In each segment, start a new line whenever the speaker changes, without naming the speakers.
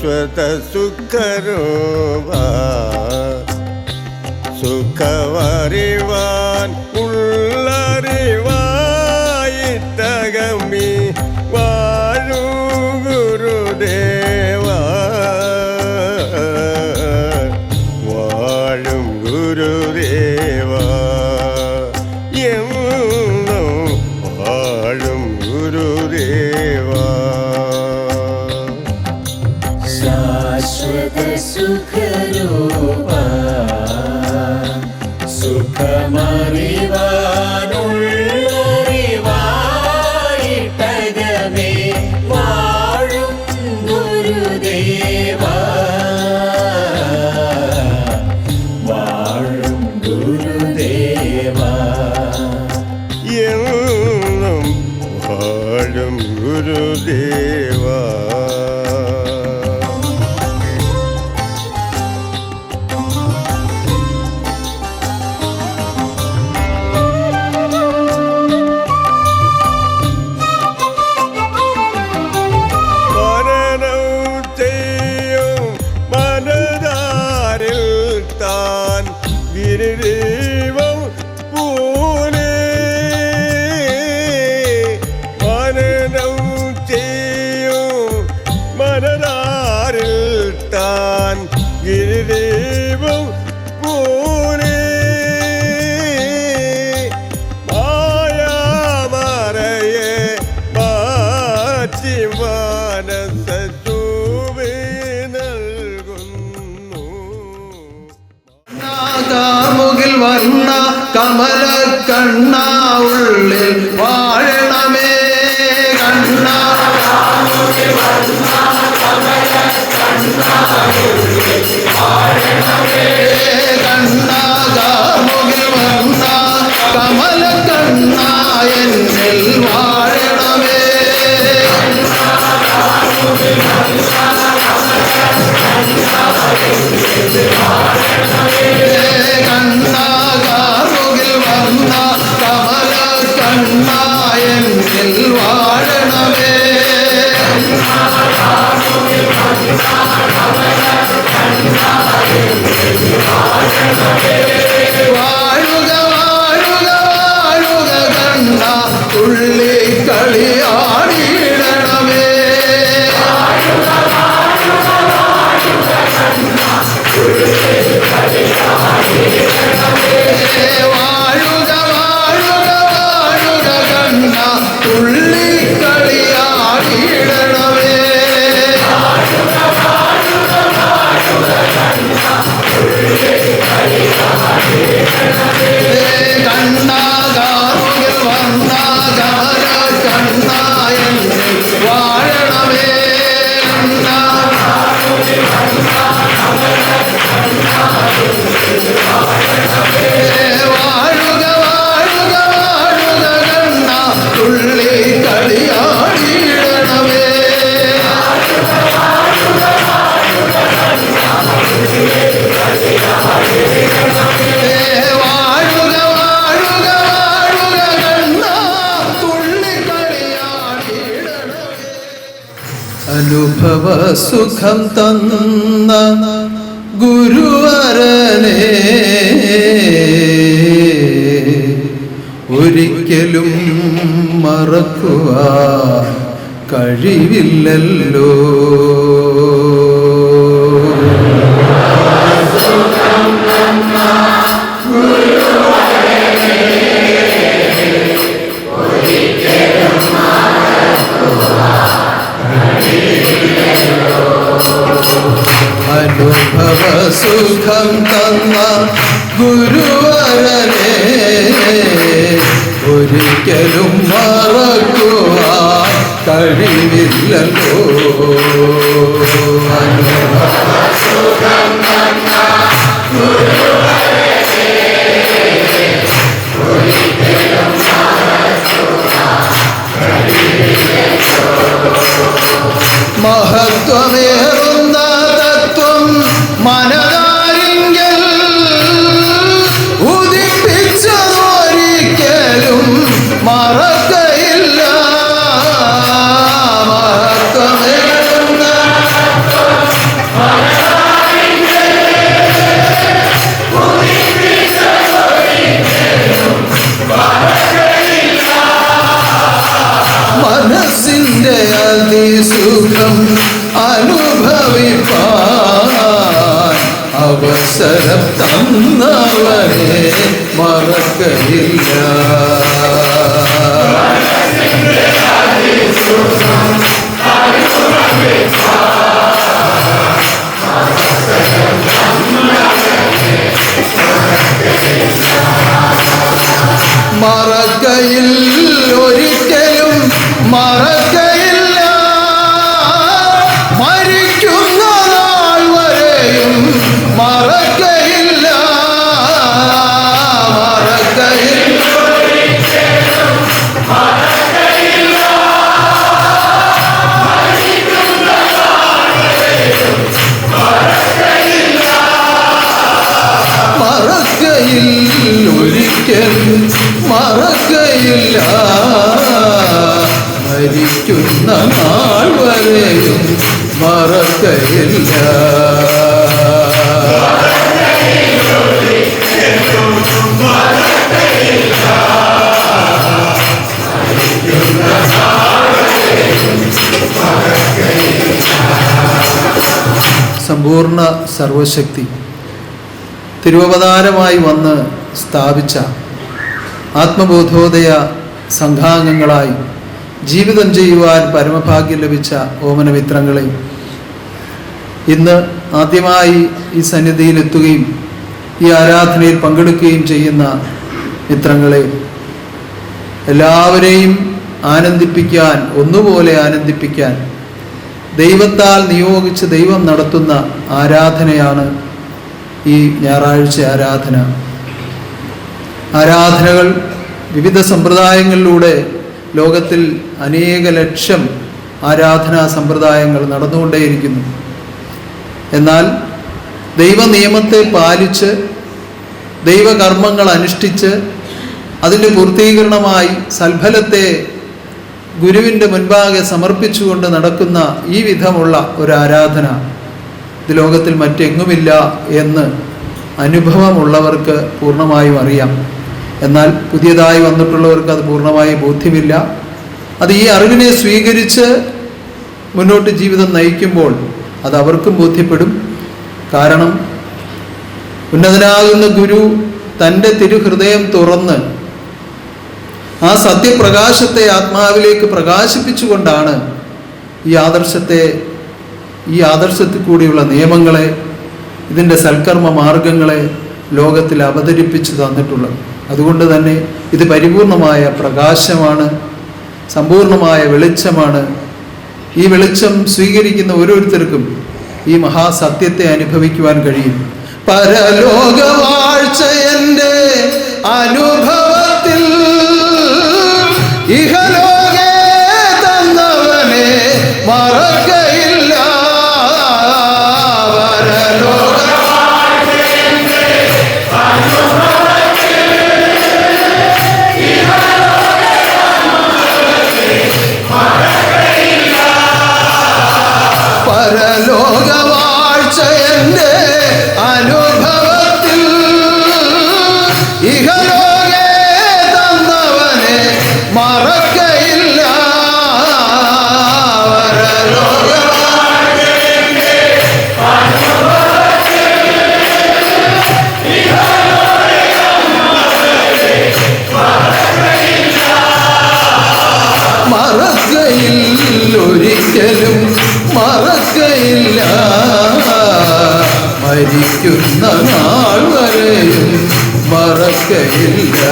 ശാശ്വത സുഖരൂപ സുഖമറിവാൻ ഉള്ളറിവായിട്ടകമി വാഴൂ ഗുരുദേവ വാഴും ഗുരുദേവ എന്നും വാഴും ഗുരുദേവ
ശാശ്വത സുഖരൂപ സുഖമറിവാനുള്ളറിവായിട്ടകമേ വാഴും ഗുരുദേവ വാഴും ഗുരുദേവ
എന്നും വാഴും ഗുരുദേവ ഗിരിദീപം പോലെ മനനം ചെയ്യും മനതാരിൽ താൻ ഗിരിദീപം പോലെ മായാമറയെ മാറ്റി മനസ്സ
മുകിൽ വർണ്ണ കമല കണ്ണ ഉള്ളിൽ വാഴണമേ കണ്ണ മുകിൽ വർണ്ണ കമല കണ്ണ ഉള്ളിൽ വാഴണമേ കണ്ണ മുകിൽ വർണ്ണ കമല കണ്ണ എന്നിൽ വാഴണമേ മുകിൽ വർണ്ണ കമല കണ്ണ എന്നിൽ വാഴണമേ കണ്ണാകാമുകിൽ വന്ന കമല കണ്ണായെന്നിൽ വാഴണമേ വാഴുക വാഴുക വാഴുക കണ്ണ തുള്ളി കളിയാടിയിടണമേ വാഴുക വാഴുക വാഴുക കണ്ണ തുള്ളി കളിയാടിയിടണമേ കണ്ണാകാമുകിൽ വന്ന കമല കണ്ണായെന്നിൽ വാഴണമേ വാഴുക വാഴുക വാഴുക കണ്ണ തുള്ളി കളിയാടിയിടണമേ വാഴുക വാഴുക വാഴുക കണ്ണ തുള്ളി കളിയാടിയിടണമേ അനുഭവ സുഖം തന്ന ഗുരുവരനെ ഒരിക്കലും മറക്കുവാൻ കഴിവില്ലല്ലോ അനുഭവ സുഖം തന്ന ഗുരുവരനെ ഒരിക്കലും മറക്കുവാൻ കഴിവില്ലല്ലോ അനുഭവ സുഖം തന്ന ഗുരുവരനെ ഒരിക്കലും മറക്കുവാൻ കഴിവില്ലല്ലോ മഹത്വമേറുന്ന തത്വം മനതാരിങ്കൽ ഉദിപ്പിച്ചതൊരിക്കലും മറക്കയില്ല മഹത്വമേറുന്ന സുഖം അനുഭവിപ്പാൻ അവസരം തന്നവനെ മറക്കയില്ല. മറക്കയിൽ ഒരിക്കലും മറക്കയില്ല. മരിക്കുന്ന നാൾ വരെയും മറക്കയില്ല. മറക്കയിൽ മറക്കയിൽ ഒരിക്കലും മറക്കയില്ല. മരിക്കുന്ന നാൾ വരെയും മറക്കയില്ല. സമ്പൂർണ്ണ സർവശക്തി തിരുവവതാരമായി വന്ന് സ്ഥാപിച്ച ആത്മബോധോദയ സംഘാംഗങ്ങളായി ജീവിതം ചെയ്യുവാൻ പരമഭാഗ്യം ലഭിച്ച ഓമനമിത്രങ്ങളെ, ഇന്ന് ആദ്യമായി ഈ സന്നിധിയിലെത്തുകയും ഈ ആരാധനയിൽ പങ്കെടുക്കുകയും ചെയ്യുന്ന മിത്രങ്ങളെ, എല്ലാവരെയും ആനന്ദിപ്പിക്കാൻ, ഒന്നുപോലെ ആനന്ദിപ്പിക്കാൻ ദൈവത്താൽ നിയോഗിച്ച് ദൈവം നടത്തുന്ന ആരാധനയാണ് ഈ ഞായറാഴ്ച ആരാധന. ആരാധനകൾ വിവിധ സമ്പ്രദായങ്ങളിലൂടെ ലോകത്തിൽ അനേക ലക്ഷം ആരാധനാ സമ്പ്രദായങ്ങൾ നടന്നുകൊണ്ടേയിരിക്കുന്നു. എന്നാൽ ദൈവനിയമത്തെ പാലിച്ച് ദൈവകർമ്മങ്ങൾ അനുഷ്ഠിച്ച് അതിൻ്റെ പൂർത്തീകരണമായി സൽഫലത്തെ ഗുരുവിൻ്റെ മുൻപാകെ സമർപ്പിച്ചുകൊണ്ട് നടക്കുന്ന ഈ വിധമുള്ള ഒരു ആരാധന ഇത് ലോകത്തിൽ മറ്റെങ്ങുമില്ല എന്ന് അനുഭവമുള്ളവർക്ക് പൂർണ്ണമായും അറിയാം. എന്നാൽ പുതിയതായി വന്നിട്ടുള്ളവർക്ക് അത് പൂർണ്ണമായി ബോധ്യമില്ല. അത് ഈ അറിവിനെ സ്വീകരിച്ച് മുന്നോട്ട് ജീവിതം നയിക്കുമ്പോൾ അത് അവർക്കും ബോധ്യപ്പെടും. കാരണം ഉന്നതനാകുന്ന ഗുരു തൻ്റെ തിരുഹൃദയം തുറന്ന് ആ സത്യപ്രകാശത്തെ ആത്മാവിലേക്ക് പ്രകാശിപ്പിച്ചുകൊണ്ടാണ് ഈ ആദർശത്തിൽ കൂടിയുള്ള നിയമങ്ങളെ, ഇതിൻ്റെ സൽക്കർമ്മ മാർഗങ്ങളെ ലോകത്തിൽ അവതരിപ്പിച്ചു തന്നിട്ടുള്ളത്. അതുകൊണ്ട് തന്നെ ഇത് പരിപൂർണമായ പ്രകാശമാണ്, സമ്പൂർണമായ വെളിച്ചമാണ്. ഈ വെളിച്ചം സ്വീകരിക്കുന്ന ഓരോരുത്തർക്കും ഈ മഹാസത്യത്തെ അനുഭവിക്കുവാൻ കഴിയും. പരലോകവാഴ്ച എൻ്റെ അനുഭവത്തിൽ ഇഹലോകേ തന്നവനെ മറക്കയില്ല. പരലോകവാഴ്ച എൻ്റെ അനുഭവത്തിൽ ഇഹലോകേ തന്നവനെ മറക്കയില്ല. മറക്കയിൽ ഒരിക്കലും മറക്കയില്ല. മരിക്കുന്ന നാൾ വരെയും മറക്കയില്ല.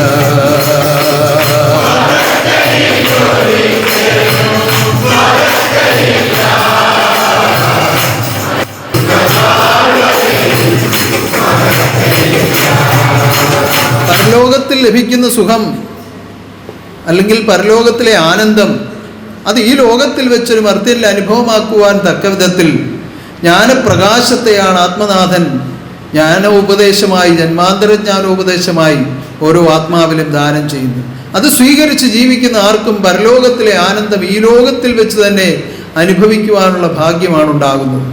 പരലോകത്തിൽ ലഭിക്കുന്ന സുഖം അല്ലെങ്കിൽ പരലോകത്തിലെ ആനന്ദം അത് ഈ ലോകത്തിൽ വെച്ചൊരു മർത്യനിൽ അനുഭവമാക്കുവാൻ തക്ക വിധത്തിൽ ജ്ഞാനപ്രകാശത്തെയാണ് ആത്മനാഥൻ ജ്ഞാനോപദേശമായി, ജന്മാന്തരജ്ഞാനോപദേശമായി ഓരോ ആത്മാവിലും ദാനം ചെയ്യുന്നു. അത് സ്വീകരിച്ച് ജീവിക്കുന്ന ആർക്കും പരലോകത്തിലെ ആനന്ദം ഈ ലോകത്തിൽ വെച്ച് തന്നെ അനുഭവിക്കുവാനുള്ള ഭാഗ്യമാണ് ഉണ്ടാകുന്നത്.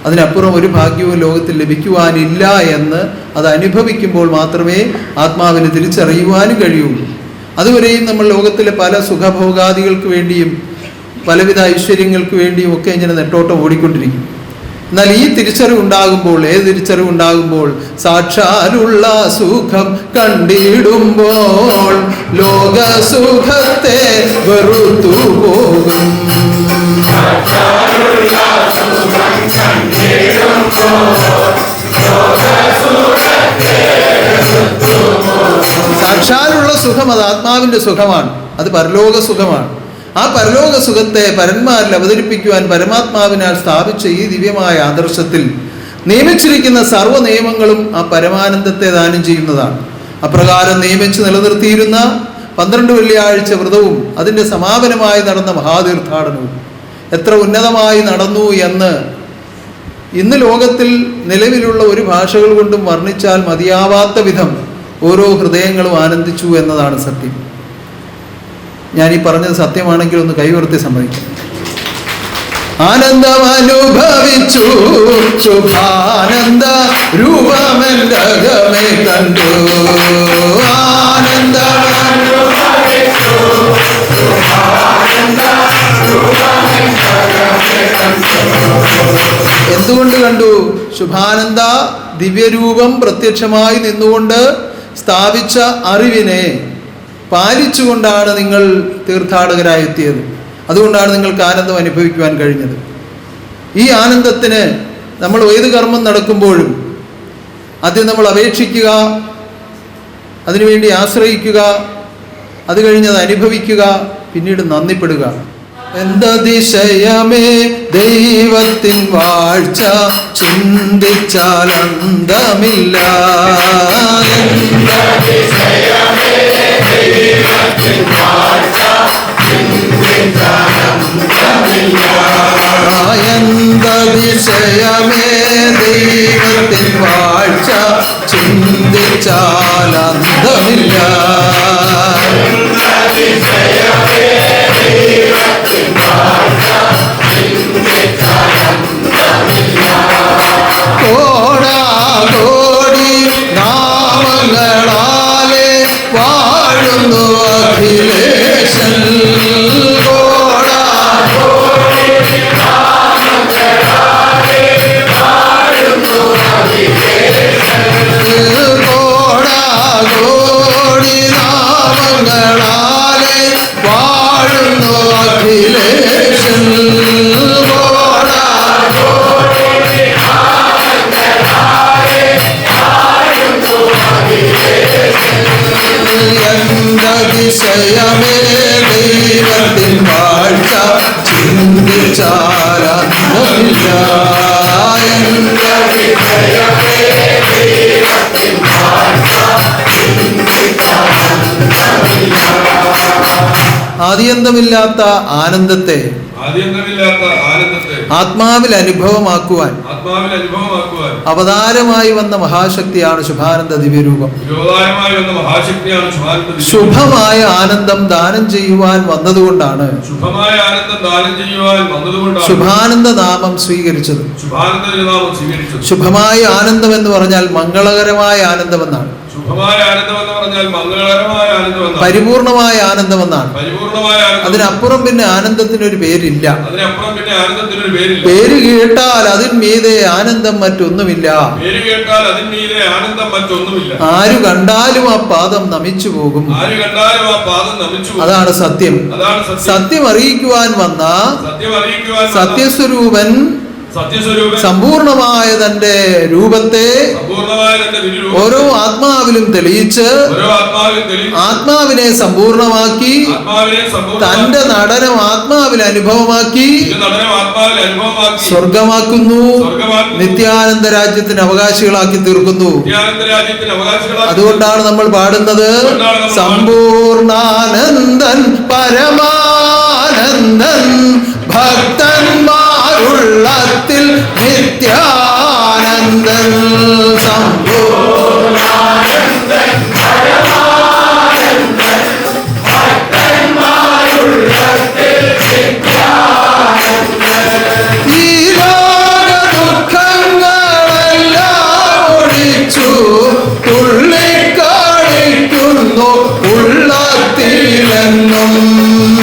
അതിനപ്പുറം ഒരു ഭാഗ്യവും ലോകത്തിൽ ലഭിക്കുവാനില്ല എന്ന് അത് അനുഭവിക്കുമ്പോൾ മാത്രമേ ആത്മാവിന് തിരിച്ചറിയുവാനും കഴിയുള്ളൂ. അതുവരെയും നമ്മൾ ലോകത്തിലെ പല സുഖഭോഗാദികൾക്ക് വേണ്ടിയും പലവിധ ഐശ്വര്യങ്ങൾക്ക് വേണ്ടിയും ഒക്കെ ഇങ്ങനെ നെട്ടോട്ടം ഓടിക്കൊണ്ടിരിക്കും. എന്നാൽ ഈ തിരിച്ചറിവുണ്ടാകുമ്പോൾ, ഏത് തിരിച്ചറിവുണ്ടാകുമ്പോൾ? സാക്ഷാലുള്ള സുഖം കണ്ടിടുമ്പോൾ ലോകസുഖത്തെ വെറുത്തു പോകും. സാക്ഷാലുള്ള സുഖം അത് ആത്മാവിൻ്റെ സുഖമാണ്, അത് പരലോക സുഖമാണ്. ആ പരലോക സുഖത്തെ പരന്മാരിൽ അവതരിപ്പിക്കുവാൻ പരമാത്മാവിനാൽ സ്ഥാപിച്ച ഈ ദിവ്യമായ ആദർശത്തിൽ നിയമിച്ചിരിക്കുന്ന സർവ്വ നിയമങ്ങളും ആ പരമാനന്ദത്തെ ദാനം ചെയ്യുന്നതാണ്. അപ്രകാരം നിയമിച്ച് നിലനിർത്തിയിരുന്ന 12 വെള്ളിയാഴ്ച വ്രതവും അതിൻ്റെ സമാപനമായി നടന്ന മഹാതീർത്ഥാടനവും എത്ര ഉന്നതമായി നടന്നു എന്ന് ഇന്ന് ലോകത്തിൽ നിലവിലുള്ള ഒരു ഭാഷകൾ കൊണ്ടും വർണ്ണിച്ചാൽ മതിയാവാത്ത വിധം ഓരോ ഹൃദയങ്ങളും ആനന്ദിച്ചു എന്നതാണ് സത്യം. ഞാനീ പറഞ്ഞത് സത്യമാണെങ്കിൽ ഒന്ന് കൈവർത്തി സമ്മതിക്കും. ആനന്ദം അനുഭവിച്ചു ശുഭാനന്ദ രൂപമെന്തകമേ കണ്ടു. ആനന്ദം എന്തുകൊണ്ട് കണ്ടു? ശുഭാനന്ദ ദിവ്യരൂപം പ്രത്യക്ഷമായി നിന്നുകൊണ്ട് സ്ഥാപിച്ച അറിവിനെ പാലിച്ചുകൊണ്ടാണ് നിങ്ങൾ തീർത്ഥാടകരായി എത്തിയത്. അതുകൊണ്ടാണ് നിങ്ങൾക്ക് ആനന്ദം അനുഭവിക്കുവാൻ കഴിഞ്ഞത്. ഈ ആനന്ദത്തിന് നമ്മൾ ഏത് കർമ്മം നടക്കുമ്പോഴും ആദ്യം നമ്മൾ അപേക്ഷിക്കുക, അതിനുവേണ്ടി ആശ്രയിക്കുക, അത് കഴിഞ്ഞത് അനുഭവിക്കുക, പിന്നീട് നന്ദിപ്പെടുക. എന്തതിശയമേ ദൈവത്തിൻ വാഴ്ച ചിന്തിച്ചാൽ അന്തമില്ല. എന്തതിശയമേ ദൈവത്തിൻ വാഴ്ച ചിന്തിച്ചാൽ അന്തമില്ല. കോടാകോടി നാമങ്ങളാലെ വാഴുന്നു അഖിലേശൻ. കോടാകോടി നാമങ്ങളാലെ വാഴുന്നു അഖിലേശൻ. എന്തതിശയമേ ദൈവത്തിൻ വാഴ്ച ചിന്തിച്ചാൽ അന്തമില്ല. ആദ്യന്തമില്ലാത്ത ആനന്ദത്തെ ആത്മാവിൽ അനുഭവമാക്കുവാൻ അവതാരമായി വന്ന മഹാശക്തിയാണ് ശുഭാനന്ദ ദിവ്യരൂപം. ശുഭമായ ആനന്ദം ദാനം ചെയ്യുവാൻ വന്നതുകൊണ്ടാണ് ശുഭാനന്ദ നാമം സ്വീകരിച്ചത്. ശുഭമായ ആനന്ദം എന്ന് പറഞ്ഞാൽ മംഗളകരമായ ആനന്ദമെന്നാണ്. പരിപൂർണമായ ആനന്ദമെന്നാണ്. അതിനപ്പുറം പിന്നെ ആനന്ദത്തിനൊരു പേരില്ല. പേര് കേട്ടാൽ അതിന്മീതെ ആനന്ദം മറ്റൊന്നുമില്ല. ആരു കണ്ടാലും ആ പാദം നമിച്ചു പോകും. അതാണ് സത്യം. സത്യം അറിയിക്കുവാൻ വന്ന സത്യസ്വരൂപൻ സമ്പൂർണമായ തന്റെ രൂപത്തെ ഓരോ ആത്മാവിലും തെളിയിച്ച് ആത്മാവിനെ സമ്പൂർണമാക്കി തന്റെ നടനം ആത്മാവിൽ അനുഭവമാക്കി സ്വർഗമാക്കുന്നു, നിത്യാനന്ദ രാജ്യത്തിന് അവകാശികളാക്കി തീർക്കുന്നു. അതുകൊണ്ടാണ് നമ്മൾ പാടുന്നത് സമ്പൂർണാനന്ദൻ പരമാനന്ദൻ ഭക്തന്മാരുള്ളത്തിൽ നിത്യാനന്ദൻ. സമ്പൂർണാനന്ദൻ പരമാനന്ദൻ ഭക്തന്മാരുള്ളത്തിൽ നിത്യാനന്ദൻ. ഈ ലോക ദുഃഖങ്ങളെല്ലാം ഒഴിച്ചു തുള്ളിക്കാണിക്കുന്നു ഉള്ളത്തിലെന്നും.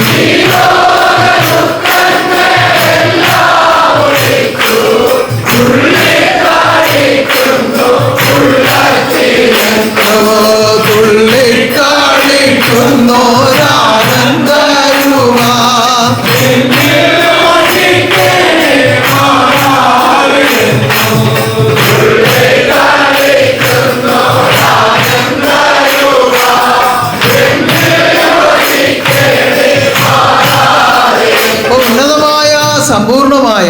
ഈ ലോക ദുഃഖങ്ങളെല്ലാം സമ്പൂർണമായ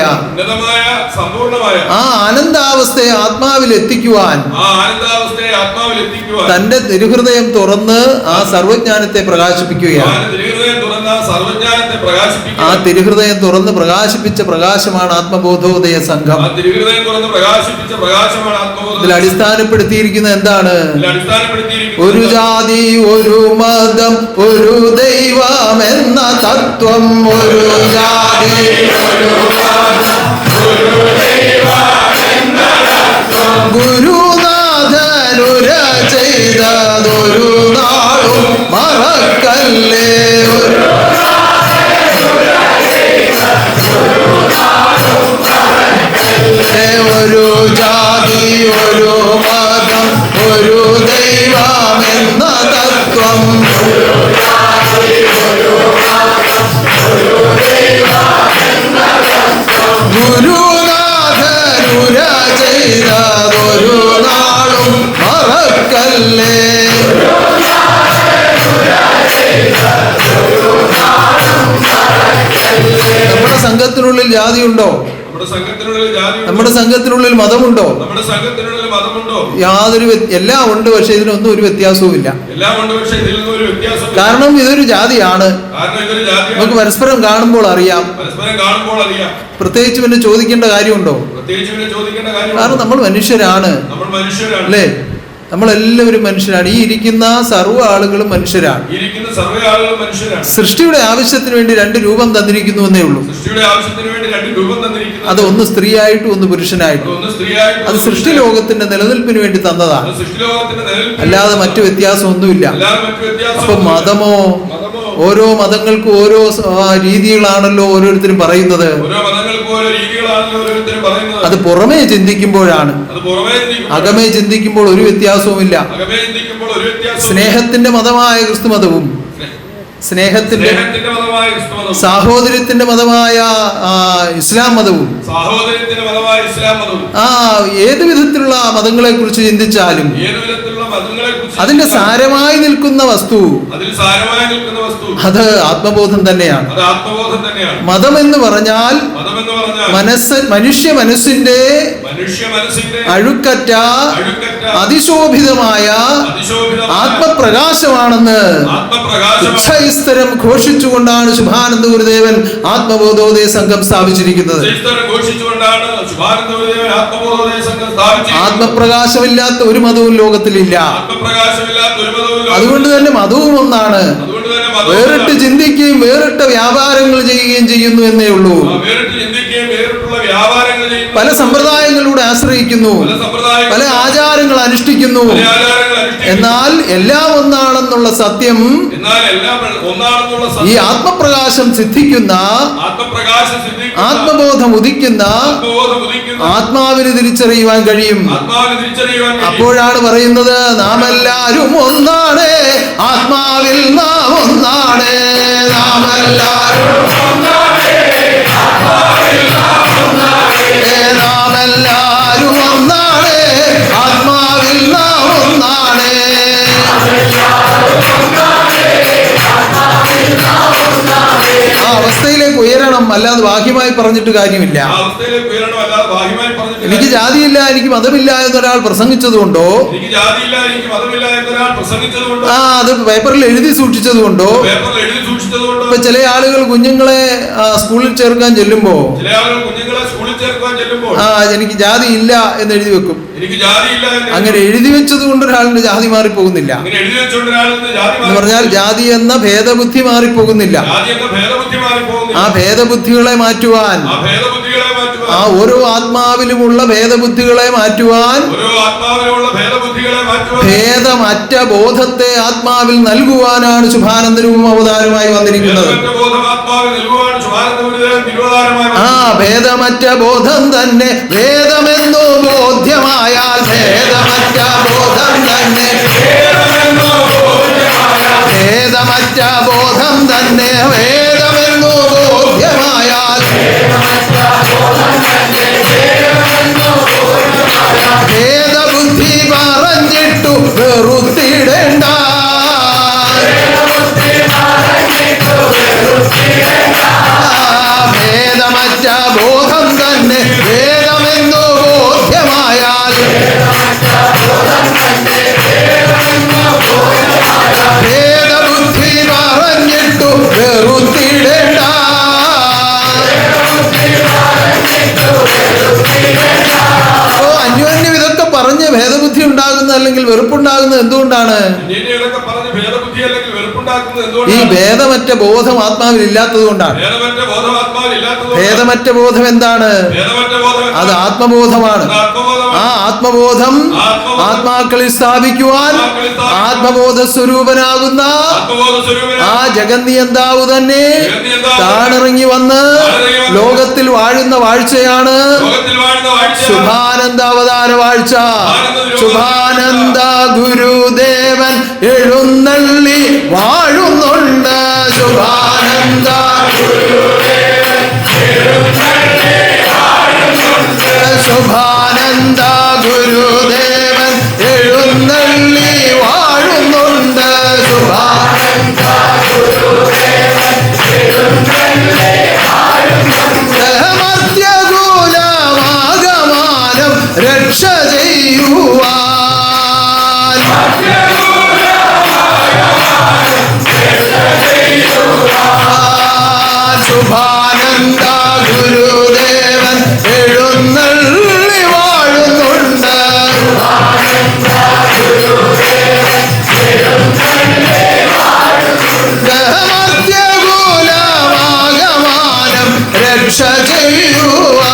സമ്പൂർണമായ
ആ ആനന്ദാവസ്ഥയെ ആത്മാവിൽ എത്തിക്കുവാൻ തന്റെ തിരുഹൃദയം തുറന്ന് ആ സർവജ്ഞാനത്തെ പ്രകാശിപ്പിക്കുകയാണ്. ആ തിരുഹൃദയം തുറന്ന് പ്രകാശിപ്പിച്ച പ്രകാശമാണ് ആത്മബോധോദയ സംഘം. ഇതിൽ അടിസ്ഥാനപ്പെടുത്തിയിരിക്കുന്നത് എന്താണ്? ഒരു ജാതി, ഒരു മതം, ഒരു ദൈവം എന്ന തത്വം. ഒരു ജാതി, ഗുരുനാഥനുര ചെയ്തതൊരു നാളും മറക്കല്ലേ. ഒരു ജാതി, ഒരു മതം, ഒരു ദൈവം എന്ന തത്വം. ഗുരുനാഥനുര ചെയ്തതൊരു നാളും മറക്കല്ലേ. നമ്മുടെ സംഘത്തിനുള്ളിൽ ജാതിയുണ്ടോ? നമ്മുടെ സംഘത്തിനുള്ളിൽ മതമുണ്ടോ? യാതൊരു എല്ലാം ഉണ്ട്, പക്ഷെ ഇതിനൊന്നും ഒരു വ്യത്യാസവും ഇല്ല. കാരണം ഇതൊരു ജാതിയാണ്. നമുക്ക് പരസ്പരം കാണുമ്പോൾ അറിയാം. പ്രത്യേകിച്ച് പിന്നെ ചോദിക്കേണ്ട കാര്യമുണ്ടോ? കാരണം നമ്മൾ മനുഷ്യരാണ് അല്ലേ? നമ്മളെല്ലാവരും മനുഷ്യരാണ്. ഈ ഇരിക്കുന്ന സർവ്വ ആളുകളും മനുഷ്യരാണ്. സൃഷ്ടിയുടെ ആവശ്യത്തിന് വേണ്ടി രണ്ട് രൂപം തന്നിരിക്കുന്നു എന്നേ ഉള്ളൂ. അത് ഒന്ന് സ്ത്രീയായിട്ടും ഒന്ന് പുരുഷനായിട്ടും. അത് സൃഷ്ടി ലോകത്തിന്റെ നിലനിൽപ്പിന് വേണ്ടി തന്നതാണ്, അല്ലാതെ മറ്റു വ്യത്യാസമൊന്നുമില്ല. അപ്പൊ മതമോ? ഓരോ മതങ്ങൾക്കും ഓരോ രീതികളാണല്ലോ ഓരോരുത്തരും പറയുന്നത്. അത് പുറമേ ചിന്തിക്കുമ്പോഴാണ്. അകമേ ചിന്തിക്കുമ്പോൾ ഒരു വ്യത്യാസവുമില്ല. സ്നേഹത്തിന്റെ മതമായ ക്രിസ്തു മതവും സ്നേഹത്തിന്റെ സാഹോദര്യത്തിന്റെ മതമായ ഇസ്ലാം മതവും ഏത് വിധത്തിലുള്ള മതങ്ങളെ കുറിച്ച് ചിന്തിച്ചാലും അതിന്റെ സാരമായി നിൽക്കുന്ന വസ്തു അത് ആത്മബോധം തന്നെയാണ്. മതം എന്ന് പറഞ്ഞാൽ മനുഷ്യ മനസ്സിന്റെ അഴുക്കറ്റ അതിശോഭിതമായ ആത്മപ്രകാശമാണെന്ന് ഉച്ചൈസ്തരം ഘോഷിച്ചുകൊണ്ടാണ് ശുഭാനന്ദ ഗുരുദേവൻ ആത്മബോധോദയ സംഘം സ്ഥാപിച്ചിരിക്കുന്നത്. ആത്മപ്രകാശമില്ലാത്ത ഒരു മതവും ലോകത്തിലില്ല. അതുകൊണ്ട് തന്നെ മതവും ഒന്നാണ്. വേറിട്ട് ചിന്തിക്കുകയും വേറിട്ട വ്യാപാരങ്ങൾ ചെയ്യുകയും ചെയ്യുന്നു എന്നേ ഉള്ളൂ. പല സമ്പ്രദായങ്ങളിലൂടെ ആശ്രയിക്കുന്നു, പല ആചാരങ്ങൾ അനുഷ്ഠിക്കുന്നു. എന്നാൽ എല്ലാം ഒന്നാണെന്നുള്ള സത്യം, ഈ ആത്മപ്രകാശം സിദ്ധിക്കുന്ന, ആത്മബോധം ഉദിക്കുന്ന ആത്മാവിന് തിരിച്ചറിയുവാൻ കഴിയും. അപ്പോഴാണ് പറയുന്നത്, നാം എല്ലാവരും ഒന്നാണ്, ആത്മാവിൽ നാം ഒന്നാണ്. നാം എല്ലാവരും ഒന്നാണ്, ആത്മാവിൽ നാം ഒന്നാണ്. ആ അവസ്ഥയിലേക്ക് ഉയരണം, അല്ലാതെ ബാഹ്യമായി പറഞ്ഞിട്ട് കാര്യമില്ല. എനിക്ക് ജാതിയില്ല, എനിക്ക് മതമില്ല എന്നൊരാൾ പ്രസംഗിച്ചതുകൊണ്ടോ, അത് പേപ്പറിൽ എഴുതി സൂക്ഷിച്ചതുകൊണ്ടോ, ഇപ്പൊ ചില ആളുകൾ കുഞ്ഞുങ്ങളെ സ്കൂളിൽ ചേർക്കാൻ ചെല്ലുമ്പോ എനിക്ക് ജാതി ഇല്ല എന്ന് എഴുതി വെക്കും. അങ്ങനെ എഴുതി വെച്ചത് കൊണ്ട് ഒരാളിന്റെ ജാതി മാറിപ്പോകുന്നില്ല. എന്ന് പറഞ്ഞാൽ ജാതി എന്ന ഭേദബുദ്ധി മാറിപ്പോകുന്നില്ല. ആ ഭേദബുദ്ധികളെ മാറ്റുവാൻ, ആ ഓരോ ആത്മാവിലുമുള്ള ഭേദബുദ്ധികളെ മാറ്റുവാൻ, ഭേദമറ്റ ബോധത്തെ ആത്മാവിൽ നൽകുവാനാണ് ശുഭാനന്ദരൂപം അവതാരമായി വന്നിരിക്കുന്നത്. ആ ഭേദമറ്റ ബോധം തന്നെ വേദമെന്നു ബോധ്യമായാൽ, ഭേദമറ്റ ബോധം തന്നെ, ഭേദമറ്റ ബോധം തന്നെ വേദമെന്നു ബോധ്യമായാൽ, ഭേദബുദ്ധി പറഞ്ഞിട്ടു വെറുത്തിടേണ്ട, ഭേദമറ്റ ഭേദബുദ്ധി ഉണ്ടാകുന്നത് അല്ലെങ്കിൽ വെറുപ്പുണ്ടാകുന്നത് എന്തുകൊണ്ടാണ്?
ഇങ്ങനെ ഇതൊക്കെ പറഞ്ഞ് ഭേദബുദ്ധി അല്ലെങ്കിൽ വെറുപ്പുണ്ടാക്കുന്നത്
ഈ
എന്തുകൊണ്ടാണ്?
ഭേദമറ്റ ബോധം ആത്മാവിൽ ഇല്ലാത്തത് കൊണ്ടാണ്.
ഭേദമറ്റ ബോധം ആത്മാവിൽ ഇല്ലാത്തതുകൊണ്ട്.
ഭേദമറ്റ ബോധം എന്താണ്?
ഭേദമറ്റ ബോധം എന്താണ്?
അത് ആത്മബോധമാണ്.
അത് ആത്മബോധമാണ്.
ആ ആത്മബോധം ആത്മാക്കളിൽ സ്ഥാപിക്കുവാൻ ആത്മബോധ സ്വരൂപനാകുന്ന
ആത്മബോധ സ്വരൂപനായ
ആ ജഗന്നിയന്താവ് തന്നെ
ജഗന്നിയന്താവ്
താണിറങ്ങി വന്ന് ലോകത്തിൽ വാഴുന്ന വാഴ്ചയാണ്
ലോകത്തിൽ വാഴുന്ന വാഴ്ച.
ശുഭാനന്ദ അവതാര വാഴ്ച. ശുഭാനന്ദ ഗുരുദേവൻ എഴുന്നള്ളി വാഴുന്നുണ്ട്. ശുഭാനന്ദ ശുഭാനന്ദ ഗുരുദേവൻ എഴുന്നള്ളി വാഴുന്നുണ്ട്. ശുഭാനന്ദ മധ്യകൂലമാകമാനം രക്ഷ ചെയ്യുവാൻ ശുഭാനന്ദ ഗുരുദേവൻ എഴുന്നള്ളി വാഴുന്നുണ്ട്. മധ്യകൂലമാകമാനം രക്ഷ ചെയ്യുവാൻ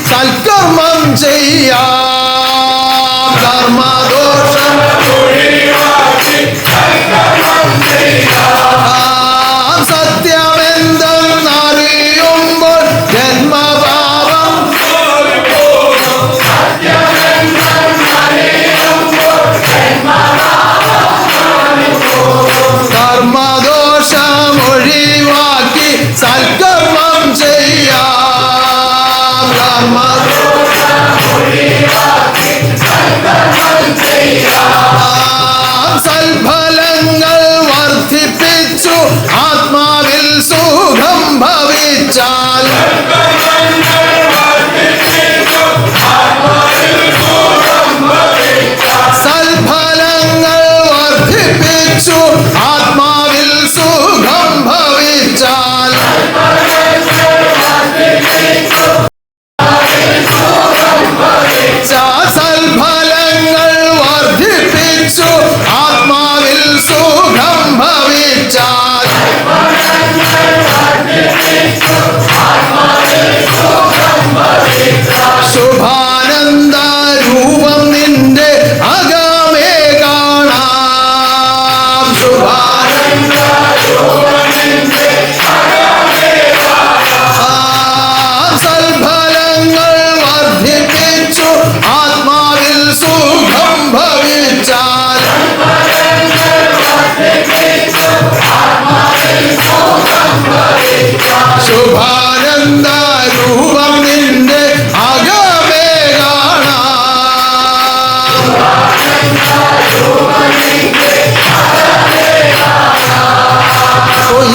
സൽക്കർമ്മം ചെയ്യാം, കർമ്മദോഷം സത്യമെന്തെന്നറിയുമ്പോൾ ജന്മപാപം കർമ്മദോഷം ഒഴിവാക്കി സൽക്കർമ്മം ചെയ്യാം, സൽഫലങ്ങൾ വർദ്ധിപ്പിച്ചു ആത്മാവിൽ സുഖം ഭവിച്ചാൽ സൽഫലങ്ങൾ വർദ്ധിപ്പിച്ചു ആത്മാവിൽ സുഖം ഭവിച്ചാൽ സൽഫലങ്ങൾ വർദ്ധിപ്പിച്ചു ആത്മാവിൽ സുഖം ഭവിച്ചാൽ ശുഭാനന്ദ രൂപം നിന്റെ അകമേ കാണാം, ശുഭാനന്ദ സൽഫലങ്ങൾ വർദ്ധിപ്പിച്ചു ആത്മാവിൽ സുഖം ഭവിച്ചാൽ ശുഭാനന്ദ രൂപം നിന്റെ അകമേ കാണാം.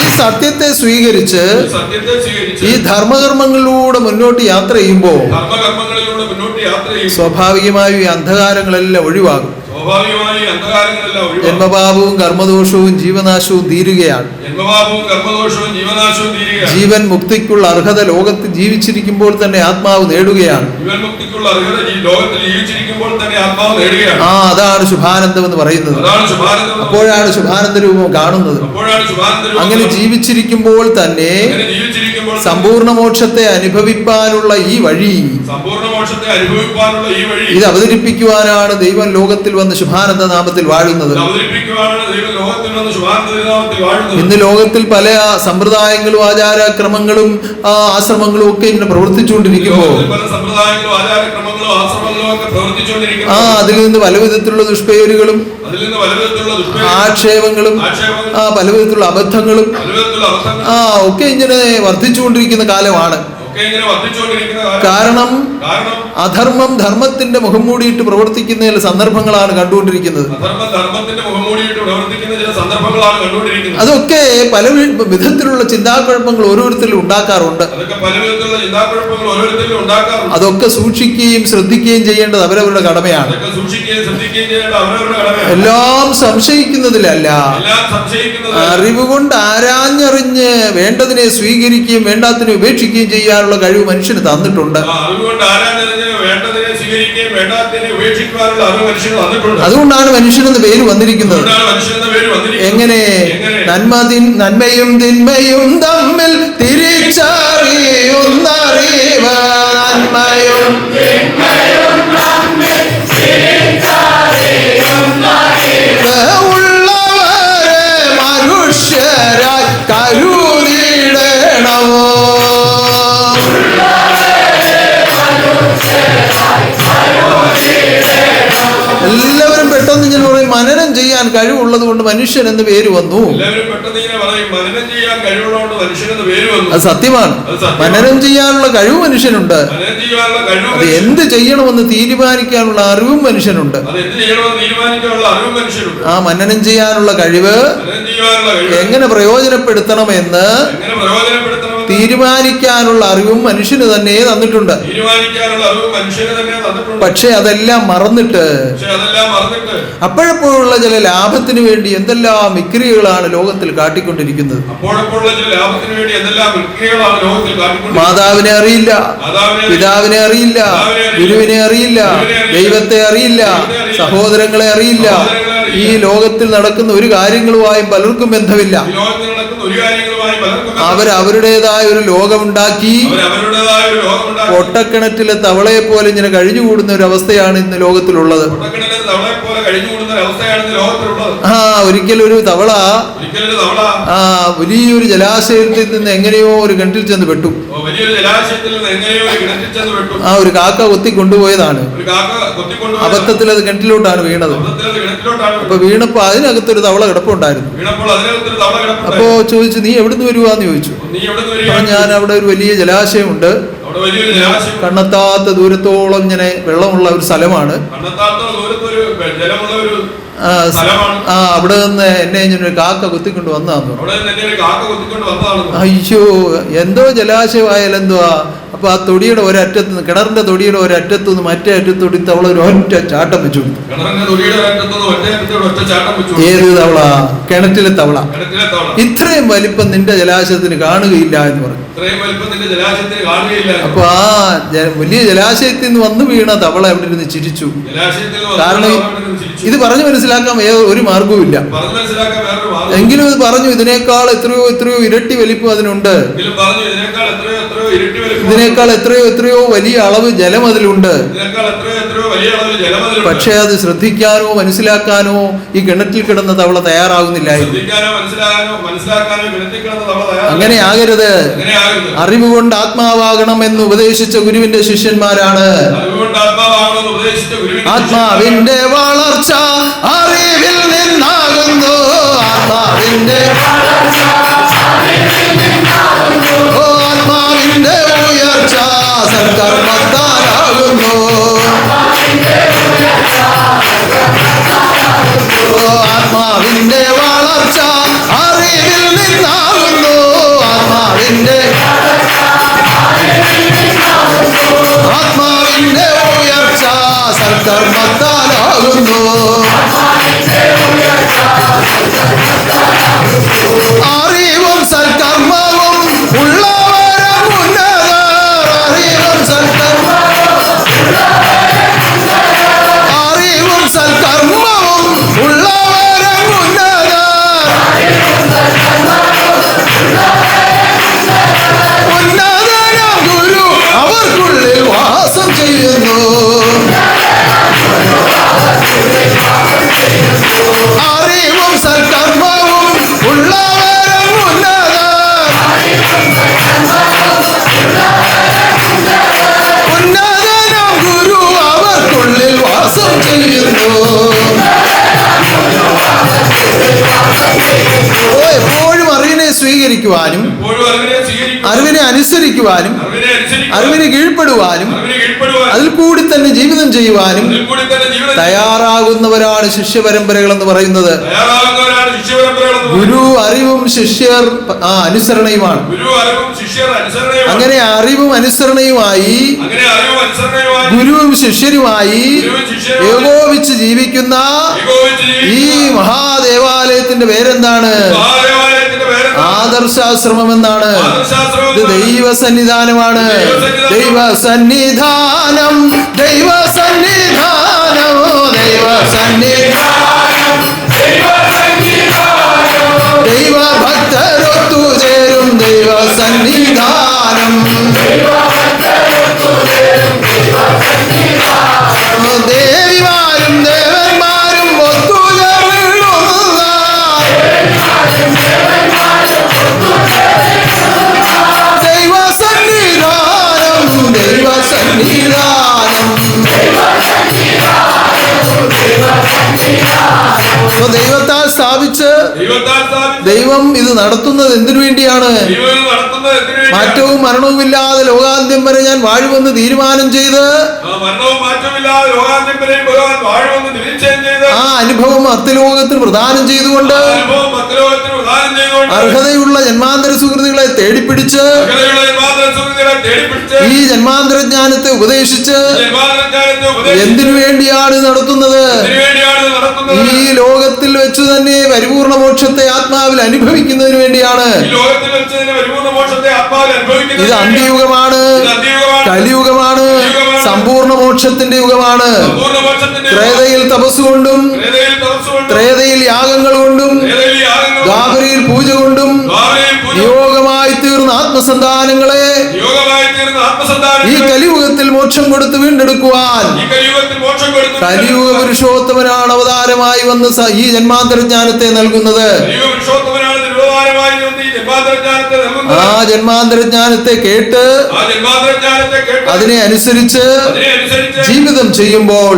ഈ സത്യത്തെ സ്വീകരിച്ച്
സത്യത്തെ സ്വീകരിച്ച്
ഈ ധർമ്മകർമ്മങ്ങളിലൂടെ മുന്നോട്ട് യാത്ര ചെയ്യുമ്പോൾ
ധർമ്മകർമ്മങ്ങളിലൂടെ മുന്നോട്ട് യാത്ര ചെയ്യുമ്പോൾ
സ്വാഭാവികമായും ഈ അന്ധകാരങ്ങളെല്ലാം ഒഴിവാകും.
സ്വാഭാവികമായി അന്ധകാരങ്ങളെല്ലാം ഒഴിവാക്കും.
ജന്മപാപവും കർമ്മദോഷവും ജീവനാശവും തീരുകയാണ്.
ജന്മപാപവും കർമ്മദോഷവും ജീവനാശവും തീരുകയാണ്.
ജീവൻ മുക്തിക്കുള്ള അർഹത ലോകത്ത് ജീവിച്ചിരിക്കുമ്പോൾ തന്നെ ആത്മാവ് നേടുകയാണ്.
ജീവൻ മുക്തിക്കുള്ള അർഹത ഈ ലോകത്തിൽ ജീവിച്ചിരിക്കുമ്പോൾ തന്നെ ആത്മാവ് നേടുകയാണ്.
അതാണ് ശുഭാനന്ദം എന്ന് പറയുന്നത്.
അതാണ് ശുഭാനന്ദം.
അപ്പോഴാണ് ശുഭാനന്ദ രൂപം കാണുന്നത്.
അപ്പോഴാണ് ശുഭാനന്ദ രൂപം.
അങ്ങനെ ജീവിച്ചിരിക്കുമ്പോൾ തന്നെ
അങ്ങനെ ജീവിച്ചിരിക്കുമ്പോൾ
സമ്പൂർണ്ണ മോക്ഷത്തെ അനുഭവിപ്പാനുള്ള ഈ വഴി,
സമ്പൂർണ്ണ മോക്ഷത്തെ അനുഭവിക്കാനുള്ള ഈ വഴി
ഇത് അവതരിപ്പിക്കുവാനാണ് ദൈവം ലോകത്തിൽ വന്ന് ശുഭാനന്ദ നാമത്തിൽ വാഴുന്നത്.
അവതരിപ്പിക്കുവാനാണ് ദൈവം ലോകത്തിൽ വന്ന് ശുഭാനന്ദ നാമത്തിൽ വാഴുന്നത്.
ഇന്ന് ലോകത്തിൽ പല സമ്പ്രദായങ്ങളും ആചാരക്രമങ്ങളും ആശ്രമങ്ങളും ഒക്കെ ഇങ്ങനെ പ്രവർത്തിച്ചുകൊണ്ടിരിക്കുമ്പോൾ
പല സമ്പ്രദായങ്ങളും ആചാരക്രമങ്ങളും ആശ്രമങ്ങളും ഒക്കെ പ്രവർത്തിച്ചുകൊണ്ടിരിക്കുന്നു.
അതിൽ നിന്ന് പല വിധത്തിലുള്ള ദുഷ്പേരുകളും
അതിൽ നിന്ന് പല വിധത്തിലുള്ള
ആക്ഷേപങ്ങളും പല വിധത്തിലുള്ള അബദ്ധങ്ങളും ഒക്കെ ഇങ്ങനെ വർദ്ധിച്ചുകൊണ്ടിരിക്കുന്ന കാലമാണ്. കാരണം അധർമ്മം ധർമ്മത്തിന്റെ മുഖം മൂടിയിട്ട് പ്രവർത്തിക്കുന്ന ചില സന്ദർഭങ്ങളാണ് കണ്ടുകൊണ്ടിരിക്കുന്നത്. അതൊക്കെ പല വിധത്തിലുള്ള ചിന്താക്കുഴപ്പങ്ങൾ ഓരോരുത്തരിലും ഉണ്ടാക്കാറുണ്ട്. അതൊക്കെ സൂക്ഷിക്കുകയും ശ്രദ്ധിക്കുകയും ചെയ്യേണ്ടത് അവരവരുടെ കടമയാണ്. എല്ലാം സംശയിക്കുന്നതിലല്ല, അറിവ് കൊണ്ട് ആരാഞ്ഞറിഞ്ഞ് വേണ്ടതിനെ സ്വീകരിക്കുകയും വേണ്ടാത്തിനെ ഉപേക്ഷിക്കുകയും ചെയ്യാനുള്ള കഴിവ് മനുഷ്യന് തന്നിട്ടുണ്ട്. അതുകൊണ്ടാണ് മനുഷ്യനെന്ന് പേര് വന്നിരിക്കുന്നത്. എങ്ങനെ? നന്മയും തിന്മയും തമ്മിൽ തിരിച്ചറിയുന്നറിവ്, നന്മയും ഉള്ളവരെ മനുഷ്യരായി കരുതിടണമോ. എല്ലാവരും പെട്ടെന്ന് ഇങ്ങനെ പറയും മനനം ചെയ്യാൻ കഴിവുള്ളത് കൊണ്ട് മനുഷ്യൻ എന്ന് പേര് വന്നു. അത് സത്യമാണ്. മനനം ചെയ്യാനുള്ള കഴിവ് മനുഷ്യനുണ്ട്. അത് എന്ത് ചെയ്യണമെന്ന് തീരുമാനിക്കാനുള്ള അറിവും മനുഷ്യനുണ്ട്. ആ മനനം ചെയ്യാനുള്ള കഴിവ് എങ്ങനെ പ്രയോജനപ്പെടുത്തണമെന്ന് തീരുമാനിക്കാനുള്ള അറിവും മനുഷ്യന് തന്നെ തന്നിട്ടുണ്ട്. പക്ഷെ അതെല്ലാം മറന്നിട്ട് അപ്പോഴപ്പോഴുള്ള ചില ലാഭത്തിന് വേണ്ടി എന്തെല്ലാം വിക്രിയകളാണ് ലോകത്തിൽ കാട്ടിക്കൊണ്ടിരിക്കുന്നത്. മാതാവിനെ അറിയില്ല, പിതാവിനെ അറിയില്ല, ഗുരുവിനെ അറിയില്ല, ദൈവത്തെ അറിയില്ല, സഹോദരങ്ങളെ അറിയില്ല. ഈ ലോകത്തിൽ നടക്കുന്ന ഒരു കാര്യങ്ങളുമായും പലർക്കും ബന്ധമില്ല. അവരുടേതായ ഒരു ലോകമുണ്ടാക്കി
അവരുടേതായ ഒരു ലോകമുണ്ടാക്കി
ഒട്ടക്കിണറ്റിലെ തവളയെ പോലെ ഇങ്ങനെ കഴിഞ്ഞുകൂടുന്ന ഒരു അവസ്ഥയാണ് ഇന്ന് ലോകത്തിലുള്ളത്.
ഒട്ടക്കിണറ്റിലെ തവളയെ പോലെ കഴിഞ്ഞുകൂടുന്ന ഒരു അവസ്ഥയാണ് ഇന്ന് ലോകത്തിലുള്ളത്.
ഒരിക്കലൊരു തവള വലിയൊരു ജലാശയത്തിൽ നിന്ന് എങ്ങനെയോ ഒരു കിണറ്റിൽ ചെന്ന് പെട്ടു. ഒരു കാക്ക കൊത്തി കൊണ്ടുപോയതാണ്. അബദ്ധത്തിൽ അത് കിണറ്റിലോട്ടാണ് വീണത്. അപ്പൊ വീണപ്പോ അതിനകത്തൊരു തവള കിടപ്പുണ്ടായിരുന്നു. അപ്പോ ചോദിച്ചു, നീ എവിടുന്ന് വരുവാന്ന് ചോദിച്ചു. അപ്പൊ ഞാൻ അവിടെ ഒരു വലിയ ജലാശയമുണ്ട്, കണ്ണെത്താത്ത ദൂരത്തോളം ഇങ്ങനെ വെള്ളമുള്ള ഒരു സ്ഥലമാണ്. അവിടെ നിന്ന് എന്നെ ഇങ്ങനെ കാക്ക കൊത്തിക്കൊണ്ട് വന്നതാന്ന്. അയ്യോ, എന്തോ ജലാശയമായാലും എന്തുവാ. അപ്പൊ ആ തൊടിയുടെ ഒരറ്റത്ത് നിന്ന്, കിണറിന്റെ തൊടിയുടെ ഒരറ്റത്തു നിന്ന് മറ്റേ അറ്റത്തോടി തവള ഒരു ഒറ്റ ചാട്ടം വെച്ചു. ഏത് തവള? കിണറ്റിലെ തവള. ഇത്രയും വലിപ്പം നിന്റെ ജലാശയത്തിന് കാണുകയില്ല എന്ന് പറഞ്ഞു. അപ്പൊ ആ വലിയ ജലാശയത്തിൽ നിന്ന് വന്നു വീണ തവള എവിടെ ഇരുന്ന് ചിരിച്ചു. കാരണം ഇത് പറഞ്ഞു മനസ്സിലാക്കാൻ ഒരു മാർഗവും ഇല്ല. എങ്കിലും ഇത് പറഞ്ഞു, ഇതിനേക്കാൾ എത്രയോ ഇരട്ടി വലിപ്പം അതിനുണ്ട്, ഇതിനേക്കാൾ എത്രയോ വലിയ അളവ് ജലം അതിലുണ്ട്. പക്ഷെ അത് ശ്രദ്ധിക്കാനോ മനസ്സിലാക്കാനോ ഈ കിണറ്റിൽ കിടന്ന തവള തയ്യാറാകുന്നില്ലായിരുന്നു. അങ്ങനെ ആകരുത്. അറിവ് കൊണ്ട് ആത്മാവാകണം എന്ന് ഉപദേശിച്ച ഗുരുവിന്റെ ശിഷ്യന്മാരാണ്. ആത്മാവിന്റെ വളർച്ച അറിവിൽ നിന്നാകുന്നു. ആത്മാവിന്റെ ആത്മാവിന്റെ ഉയർച്ച സൽക്കർമ്മത്താലാകുന്നു. ആത്മാവിന്റെ വളർച്ച അറിവിൽ നിന്നാകുന്നു. ആത്മാവിന്റെ ഉയർച്ച സൽക്കർമ്മത്താലാകുന്നു. അറിവും സൽക്കർമ്മവും ഉള്ളവരും ഉന്നതർ. അറിവും സൽക്കർമ്മവും ഉള്ളവരും ഉന്നതർ. ഉന്നതനാം ഗുരു അവർക്കുള്ളിൽ വാസം ചെയ്യുന്നു. അറിവും സൽക്കർമ്മവും ഉള്ളവരും ഉന്നതർ. ഉന്നതനാം ഗുരു അവർക്കുള്ളിൽ വാസം ചെയ്യുന്നു. എപ്പോഴും അറിവിനെ സ്വീകരിക്കുവാനും അറിവിനെ അനുസരിക്കുവാനും അറിവിനെ കീഴ്പ്പെടുവാനും അതിൽ കൂടി തന്നെ ജീവിതം ചെയ്യുവാനും തയ്യാറാകുന്നവരാണ് ശിഷ്യ പരമ്പരകൾ എന്ന് പറയുന്നത്. ഗുരു അറിവും ശിഷ്യർ അനുസരണയുമാണ്. അങ്ങനെ അറിവും അനുസരണയുമായി ഗുരുവും ശിഷ്യരുമായി ഏകോപിച്ച് ജീവിക്കുന്ന ഈ മഹാദേവാലയത്തിന്റെ പേരെന്താണ്? ആദർശാശ്രമം എന്നാണ്. ഇത് ദൈവസന്നിധാനമാണ്. ദൈവസന്നിധാനം, ദൈവസന്നിധാനം, ദൈവസന്നിധാനം. ദൈവഭക്തരൊത്തുചേരും ദൈവസന്നിധാനം. ദേവിമാരും ദേവന്മാരും ഒത്തുചേർന്നിടുന്ന ദൈവസന്നിധാനം, ദൈവസന്നിധാനം. ദൈവത്താൽ സ്ഥാപിച്ച് ദൈവം ഇത് നടത്തുന്നത് എന്തിനു വേണ്ടിയാണ്? മാറ്റവും മരണവുമില്ലാതെ ലോകാന്ത്യം വരെ ഞാൻ വാഴുമെന്ന് തീരുമാനം ചെയ്ത് ആ അനുഭവം അർത്തലോകത്തിൽ പ്രദാനം ചെയ്തുകൊണ്ട് അർഹതയുള്ള ജന്മാന്തര സുഹൃത്തുക്കളെ തേടിപ്പിടിച്ച് ഈ ജന്മാന്തര ജ്ഞാനത്തെ ഉപദേശിച്ച് എന്തിനു വേണ്ടിയാണ് നടത്തുന്നത്? ഈ ലോകത്തിൽ വെച്ച് തന്നെ പരിപൂർണ മോക്ഷത്തെ ആത്മാവിൽ അനുഭവിക്കുന്നതിന് വേണ്ടിയാണ്. ഇത് അന്ത്യയുഗമാണ്, കലിയുഗമാണ്, സമ്പൂർണ്ണ മോക്ഷത്തിന്റെ യുഗമാണ്. ത്രേതയിൽ തപസ്സുകൊണ്ടും ത്രേതയിൽ യാഗങ്ങൾ കൊണ്ടും ദ്വാപരയിൽ പൂജ കൊണ്ടും നിയോഗമായി ആത്മസന്താനങ്ങളെ
നിയോഗമായി തീർന്ന
ഈ
ആത്മസന്താനങ്ങളെ
കലിയുഗത്തിൽ മോക്ഷം കൊടുത്ത് വീണ്ടെടുക്കുവാൻ
ഈ കലിയുഗത്തിൽ മോക്ഷം കൊടുത്തു
കലിയുഗ പുരുഷോത്തമനാണ് അവതാരമായി വന്ന് ഈ ജന്മാന്തരജ്ഞാനത്തെ നൽകുന്നത്.
കലിയുഗ പുരുഷോത്തമനാണ് നിരുപകാരമായി വന്ന് ഈ ജന്മാന്തരജ്ഞാനത്തെ നൽകുന്നത്.
ആ ജന്മാന്തരജ്ഞാനത്തെ കേട്ട്
ആ ജന്മാന്തരജ്ഞാനത്തെ കേട്ട്
അതിനെ അനുസരിച്ച് ജീവിതം ചെയ്യുമ്പോൾ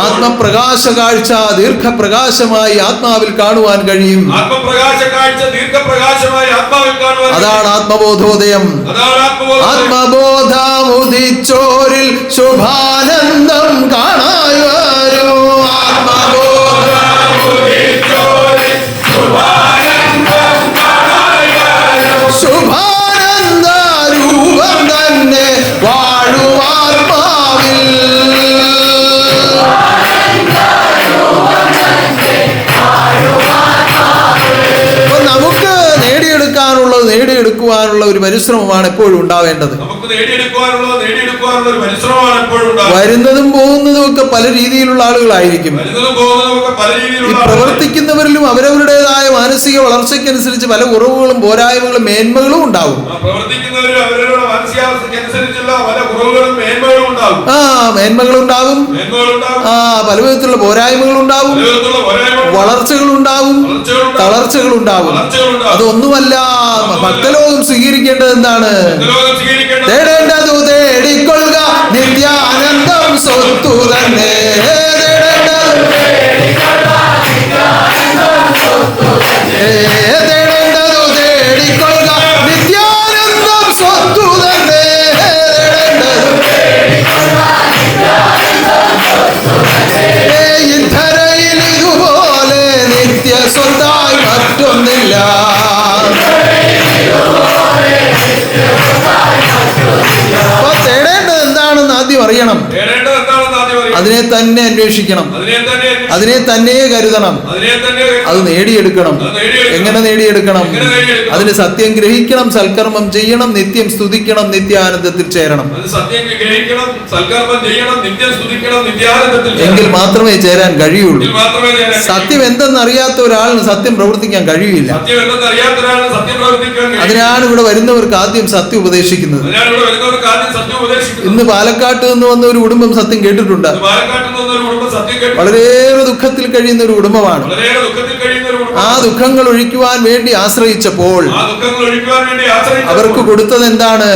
ആത്മപ്രകാശ കാഴ്ച ദീർഘപ്രകാശമായി ആത്മാവിൽ കാണുവാൻ കഴിയും.
ആത്മപ്രകാശ കാഴ്ച ദീർഘപ്രകാശമായി ആത്മാവിൽ കാണുവാൻ
അതാണ് ആത്മബോധോദയം.
അതാണ് ആത്മബോധം.
ആത്മബോധമുദിച്ചോരിൽ ശുഭാനന്ദം കാണാൻ വരൂ. ശുഭാനന്ദ രൂപം തന്നെ വാഴുവാത്മാവിൽ. അപ്പൊ നമുക്ക് നേടിയെടുക്കുവാനുള്ള ഒരു പരിശ്രമമാണ് എപ്പോഴും ഉണ്ടാവേണ്ടത്.
നമുക്ക് നേടിയെടുക്കുവാനുള്ള ഒരു പരിശ്രമമാണ് എപ്പോഴും ഉണ്ടാവുക.
വരുന്നതും പോകുന്നതും ഒക്കെ പല രീതിയിലുള്ള ആളുകളായിരിക്കും.
വരുന്നതും പോകുന്നതും ഒക്കെ പല
ഈ
രീതിയിലുള്ള
പ്രവർത്തിക്കുന്നവരിലും അവരവരുടേതായ മാനസിക വളർച്ചയ്ക്കനുസരിച്ച് പല കുറവുകളും പോരായ്മകളും മേന്മകളും ഉണ്ടാവും.
പ്രവർത്തിക്കുന്നവരും അവരവരുടെ മാനസികാവസ്ഥയ്ക്കനുസരിച്ചുള്ള പല കുറവുകളും മേന്മകളും ഉണ്ടാവും.
മേന്മകളുണ്ടാവും. പല വിധത്തിലുള്ള പോരായ്മകളുണ്ടാവും. വളർച്ചകളുണ്ടാവും. തളർച്ചകളുണ്ടാവും. അതൊന്നുമല്ല ഭക്തലോകം സ്വീകരിക്കേണ്ടത് എന്താണ്? തേടേണ്ടതു തേടിക്കൊള്ളുക നിത്യാനന്ദം സ്വത്തു തന്നെ. തേടേണ്ടതു തേടിക്കൊള്ളുക നിത്യാനന്ദം സ്വത്തു തന്നെ. ധരയിൽ ഇതുപോലെ നിത്യ സ്വത്തായി മറ്റൊന്നില്ല. അപ്പൊ തേടേണ്ടത് എന്താണെന്ന് ആദ്യം അറിയണം. അതിനെ തന്നെ അന്വേഷിക്കണം. അതിനെ തന്നെ കരുതണം. അത് നേടിയെടുക്കണം. എങ്ങനെ നേടിയെടുക്കണം? അതിന് സത്യം ഗ്രഹിക്കണം, സൽക്കർമ്മം ചെയ്യണം, നിത്യം സ്തുതിക്കണം, നിത്യാനന്ദത്തിൽ ചേരണം. എങ്കിൽ മാത്രമേ ചേരാൻ കഴിയുള്ളൂ. സത്യം എന്തെന്നറിയാത്ത ഒരാളിന് സത്യം പ്രവർത്തിക്കാൻ കഴിയില്ല. അതിനാണ് ഇവിടെ വരുന്നവർക്ക് ആദ്യം സത്യം ഉപദേശിക്കുന്നത്. ഇന്ന് പാലക്കാട്ട് നിന്ന് വന്ന ഒരു കുടുംബം സത്യം കേട്ടിട്ടുണ്ട്. വളരെയേറെ ദുഃഖത്തിൽ കഴിയുന്ന ഒരു കുടുംബമാണ്. ആ ദുഃഖങ്ങൾ ഒഴിക്കുവാൻ വേണ്ടി ആശ്രയിച്ചപ്പോൾ അവർക്ക് കൊടുത്തത് എന്താണ്?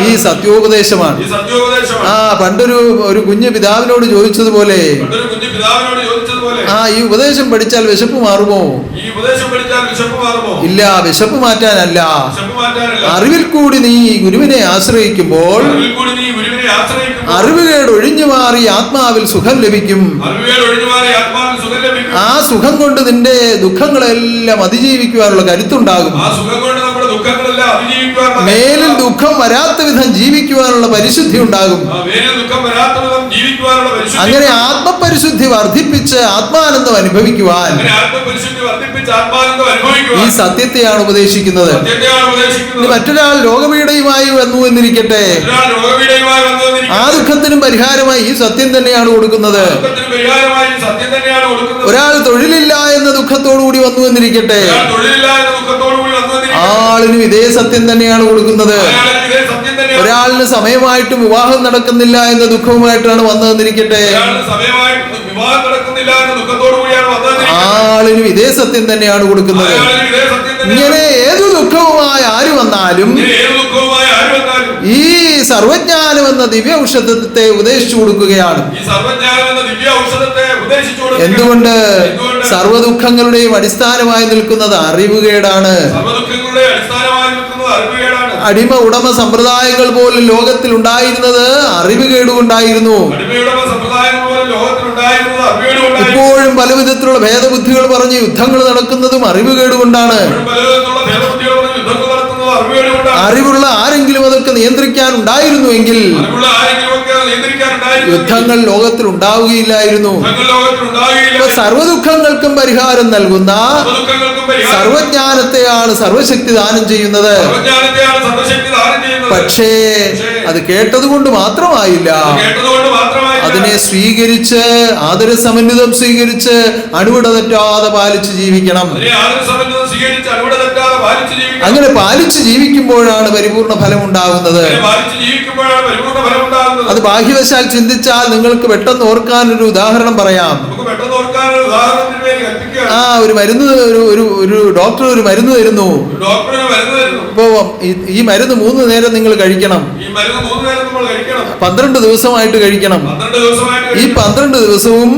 ഈ സത്യോപദേശമാണ്. പണ്ടൊരു കുഞ്ഞു പിതാവിനോട് ചോദിച്ചതുപോലെ, ഈ ഉപദേശം പഠിച്ചാൽ വിശപ്പ് മാറുമോ? ഇല്ല, വിശപ്പ് മാറ്റാനല്ല. അറിവിൽ കൂടി നീ ഗുരുവിനെ ആശ്രയിക്കുമ്പോൾ അറിവുകേട് ഒഴിഞ്ഞു മാറി ആത്മാവിൽ സുഖം ലഭിക്കും. ആ സുഖം കൊണ്ട് നിന്റെ ദുഃഖങ്ങളെല്ലാം അതിജീവിക്കുവാനുള്ള കരുത്തുണ്ടാകും. മേലിൽ ദുഃഖം വരാത്ത വിധം ജീവിക്കുവാനുള്ള പരിശുദ്ധി ഉണ്ടാകും. അങ്ങനെ ആത്മപരിശുദ്ധി വർദ്ധിപ്പിച്ച് ആത്മാനന്ദം അനുഭവിക്കുവാൻ ഈ സത്യത്തെയാണ് ഉപദേശിക്കുന്നത്. മറ്റൊരാൾ രോഗപീഠയുമായി വന്നു എന്നിരിക്കട്ടെ, ആ ദുഃഖത്തിനും പരിഹാരമായി ഈ സത്യം തന്നെയാണ് കൊടുക്കുന്നത്. ഒരാൾ തൊഴിലില്ല എന്ന ദുഃഖത്തോടു കൂടി വന്നു എന്നിരിക്കട്ടെ, ആളിനും ഇതേ സത്യം തന്നെയാണ് കൊടുക്കുന്നത്. ഒരാളിന് സമയമായിട്ടും വിവാഹം നടക്കുന്നില്ല എന്ന ദുഃഖവുമായിട്ടാണ് വന്നതെന്നിരിക്കട്ടെ, ആളിനും ഇതേ സത്യം തന്നെയാണ് കൊടുക്കുന്നത്. ഇങ്ങനെ ഏതു ദുഃഖവുമായി ആര് വന്നാലും ഈ സർവജ്ഞാനം എന്ന ദിവ്യ ഔഷധത്തെ ഉപദേശിച്ചു കൊടുക്കുകയാണ്. എന്തുകൊണ്ട്? സർവ്വദുഃഖങ്ങളുടെയും അടിസ്ഥാനമായി നിൽക്കുന്നത് അറിവുകേടാണ്. അടിമ ഉടമ സമ്പ്രദായങ്ങൾ പോലും ലോകത്തിൽ ഉണ്ടായിരുന്നത് അറിവുകേടുകൊണ്ടായിരുന്നു. ഇപ്പോഴും പല വിധത്തിലുള്ള ഭേദബുദ്ധികൾ പറഞ്ഞ് യുദ്ധങ്ങൾ നടക്കുന്നതും അറിവുകേടുകൊണ്ടാണ്. അറിവുള്ള ആരെങ്കിലും അതൊക്കെ നിയന്ത്രിക്കാൻ ഉണ്ടായിരുന്നുവെങ്കിൽ യുദ്ധങ്ങൾ ലോകത്തിൽ ഉണ്ടാവുകയില്ലായിരുന്നു. സർവ്വദുഃഖങ്ങൾക്കും പരിഹാരം നൽകുന്ന സർവജ്ഞാനത്തെയാണ് സർവശക്തി ദാനം ചെയ്യുന്നത്. പക്ഷേ അത് കേട്ടതുകൊണ്ട് മാത്രമായില്ല, അതിനെ സ്വീകരിച്ച് ആദരസമന്വിതം സ്വീകരിച്ച് അണുവിട തെറ്റാതെ പാലിച്ച് ജീവിക്കണം. അങ്ങനെ പാലിച്ച് ജീവിക്കുമ്പോഴാണ് പരിപൂർണ ഫലം ഉണ്ടാകുന്നത്. അത് ബാഹ്യവശാൽ ചിന്തിച്ചാൽ നിങ്ങൾക്ക് പെട്ടെന്ന് ഓർക്കാൻ ഒരു ഉദാഹരണം പറയാം. ഒരു മരുന്ന് ഒരു ഡോക്ടർ ഒരു മരുന്ന് തരുന്നു. ഇപ്പോ ഈ മരുന്ന് 3 നേരം നിങ്ങൾ കഴിക്കണം. 12 ദിവസമായിട്ട് കഴിക്കണം. ഈ 12 ദിവസവും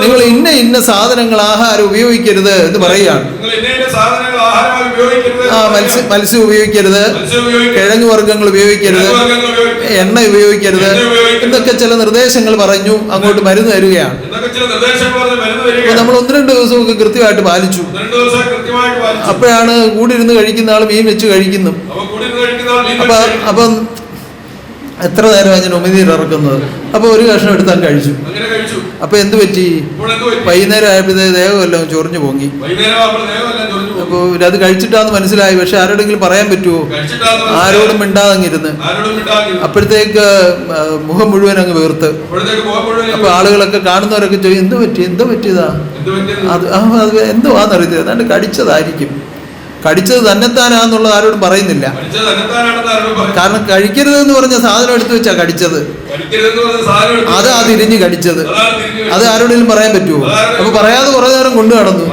നിങ്ങൾ ഇന്ന സാധനങ്ങൾ ആഹാരം ഉപയോഗിക്കരുത് എന്ന് പറയുകയാണ്. മത്സ്യം ഉപയോഗിക്കരുത്, കിഴങ്ങ് വർഗ്ഗങ്ങൾ ഉപയോഗിക്കരുത്, എണ്ണ ഉപയോഗിക്കരുത് എന്നൊക്കെ ചില നിർദ്ദേശങ്ങൾ പറഞ്ഞു അങ്ങോട്ട് മരുന്ന് തരികയാണ്. നമ്മൾ 1-2 ദിവസമൊക്കെ കൃത്യമായിട്ട് പാലിച്ചു. അപ്പോഴാണ് കൂടി ഇരുന്ന് കഴിക്കുന്ന ആൾ മീൻ വെച്ച് കഴിക്കുന്നു. അപ്പം എത്ര നേരം ഞാൻ ഉമിനീർ ഇറക്കുന്നത്. അപ്പൊ ഒരു കഷ്ണം എടുത്താൽ കഴിച്ചു. അപ്പൊ എന്ത് പറ്റി? വൈകുന്നേരം ആയപ്പോഴത്തേക്ക് ദേഹമെല്ലാം ചൊറിഞ്ഞു പൊങ്ങി. അപ്പൊ അത് കഴിച്ചിട്ടാന്ന് മനസ്സിലായി. പക്ഷെ ആരോടെങ്കിലും പറയാൻ പറ്റുമോ? ആരോടും മിണ്ടാതങ്ങിരുന്ന്. അപ്പോഴത്തേക്ക് മുഖം മുഴുവൻ അങ്ങ് വീർത്ത്. അപ്പൊ ആളുകളൊക്കെ കാണുന്നവരൊക്കെ ചോദിക്കും എന്തോ പറ്റിയതാ? അത് എന്തുവാന്നറിയത്തില്ല. അതാണ്ട് കടിച്ചതായിരിക്കും. കടിച്ചത് തന്നെത്താനാന്നുള്ളത് ആരോടും പറയുന്നില്ല. കാരണം കഴിക്കരുത് എന്ന് പറഞ്ഞ സാധനം എടുത്തു വെച്ചാ കടിച്ചത്. അതാ തിരിഞ്ഞ് കടിച്ചത്. അത് ആരോടെങ്കിലും പറയാൻ പറ്റുമോ? അപ്പൊ പറയാതെ കുറെ നേരം കൊണ്ടു നടന്നു.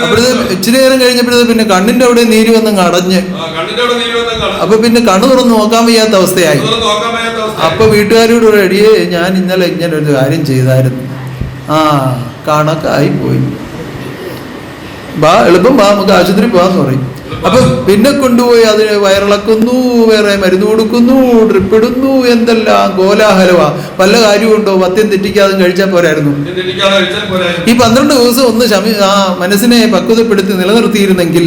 അപ്പോഴത്തെ ഇച്ചിരി നേരം കഴിഞ്ഞപ്പോഴത്തെ പിന്നെ കണ്ണിന്റെ അവിടെ നീര് വന്ന് അടഞ്ഞ്. അപ്പൊ പിന്നെ കണ്ണു തുറന്ന് നോക്കാൻ വയ്യാത്ത അവസ്ഥയായി. അപ്പൊ വീട്ടുകാരോട് ഒരു അടിയേ ഞാൻ ഇന്നലെ ഇങ്ങനെ ഒരു കാര്യം ചെയ്തായിരുന്നു. കണക്കായി പോയി. എളുപ്പം നമുക്ക് ആശുപത്രി പോകാന്ന് പറയും. അപ്പൊ പിന്നെ കൊണ്ടുപോയി അതിന് വയറിളക്കുന്നു, വേറെ മരുന്ന് കൊടുക്കുന്നു, ഡ്രിപ്പ് ഇടുന്നു, എന്തെല്ലാം കോലാഹലവാ. വല്ല കാര്യമുണ്ടോ? പഥ്യം തെറ്റിക്കാതെ കഴിച്ചാൽ പോരായിരുന്നു. ഈ 12 ദിവസം ഒന്ന് മനസ്സിനെ പക്വതപ്പെടുത്തി നിലനിർത്തിയിരുന്നെങ്കിൽ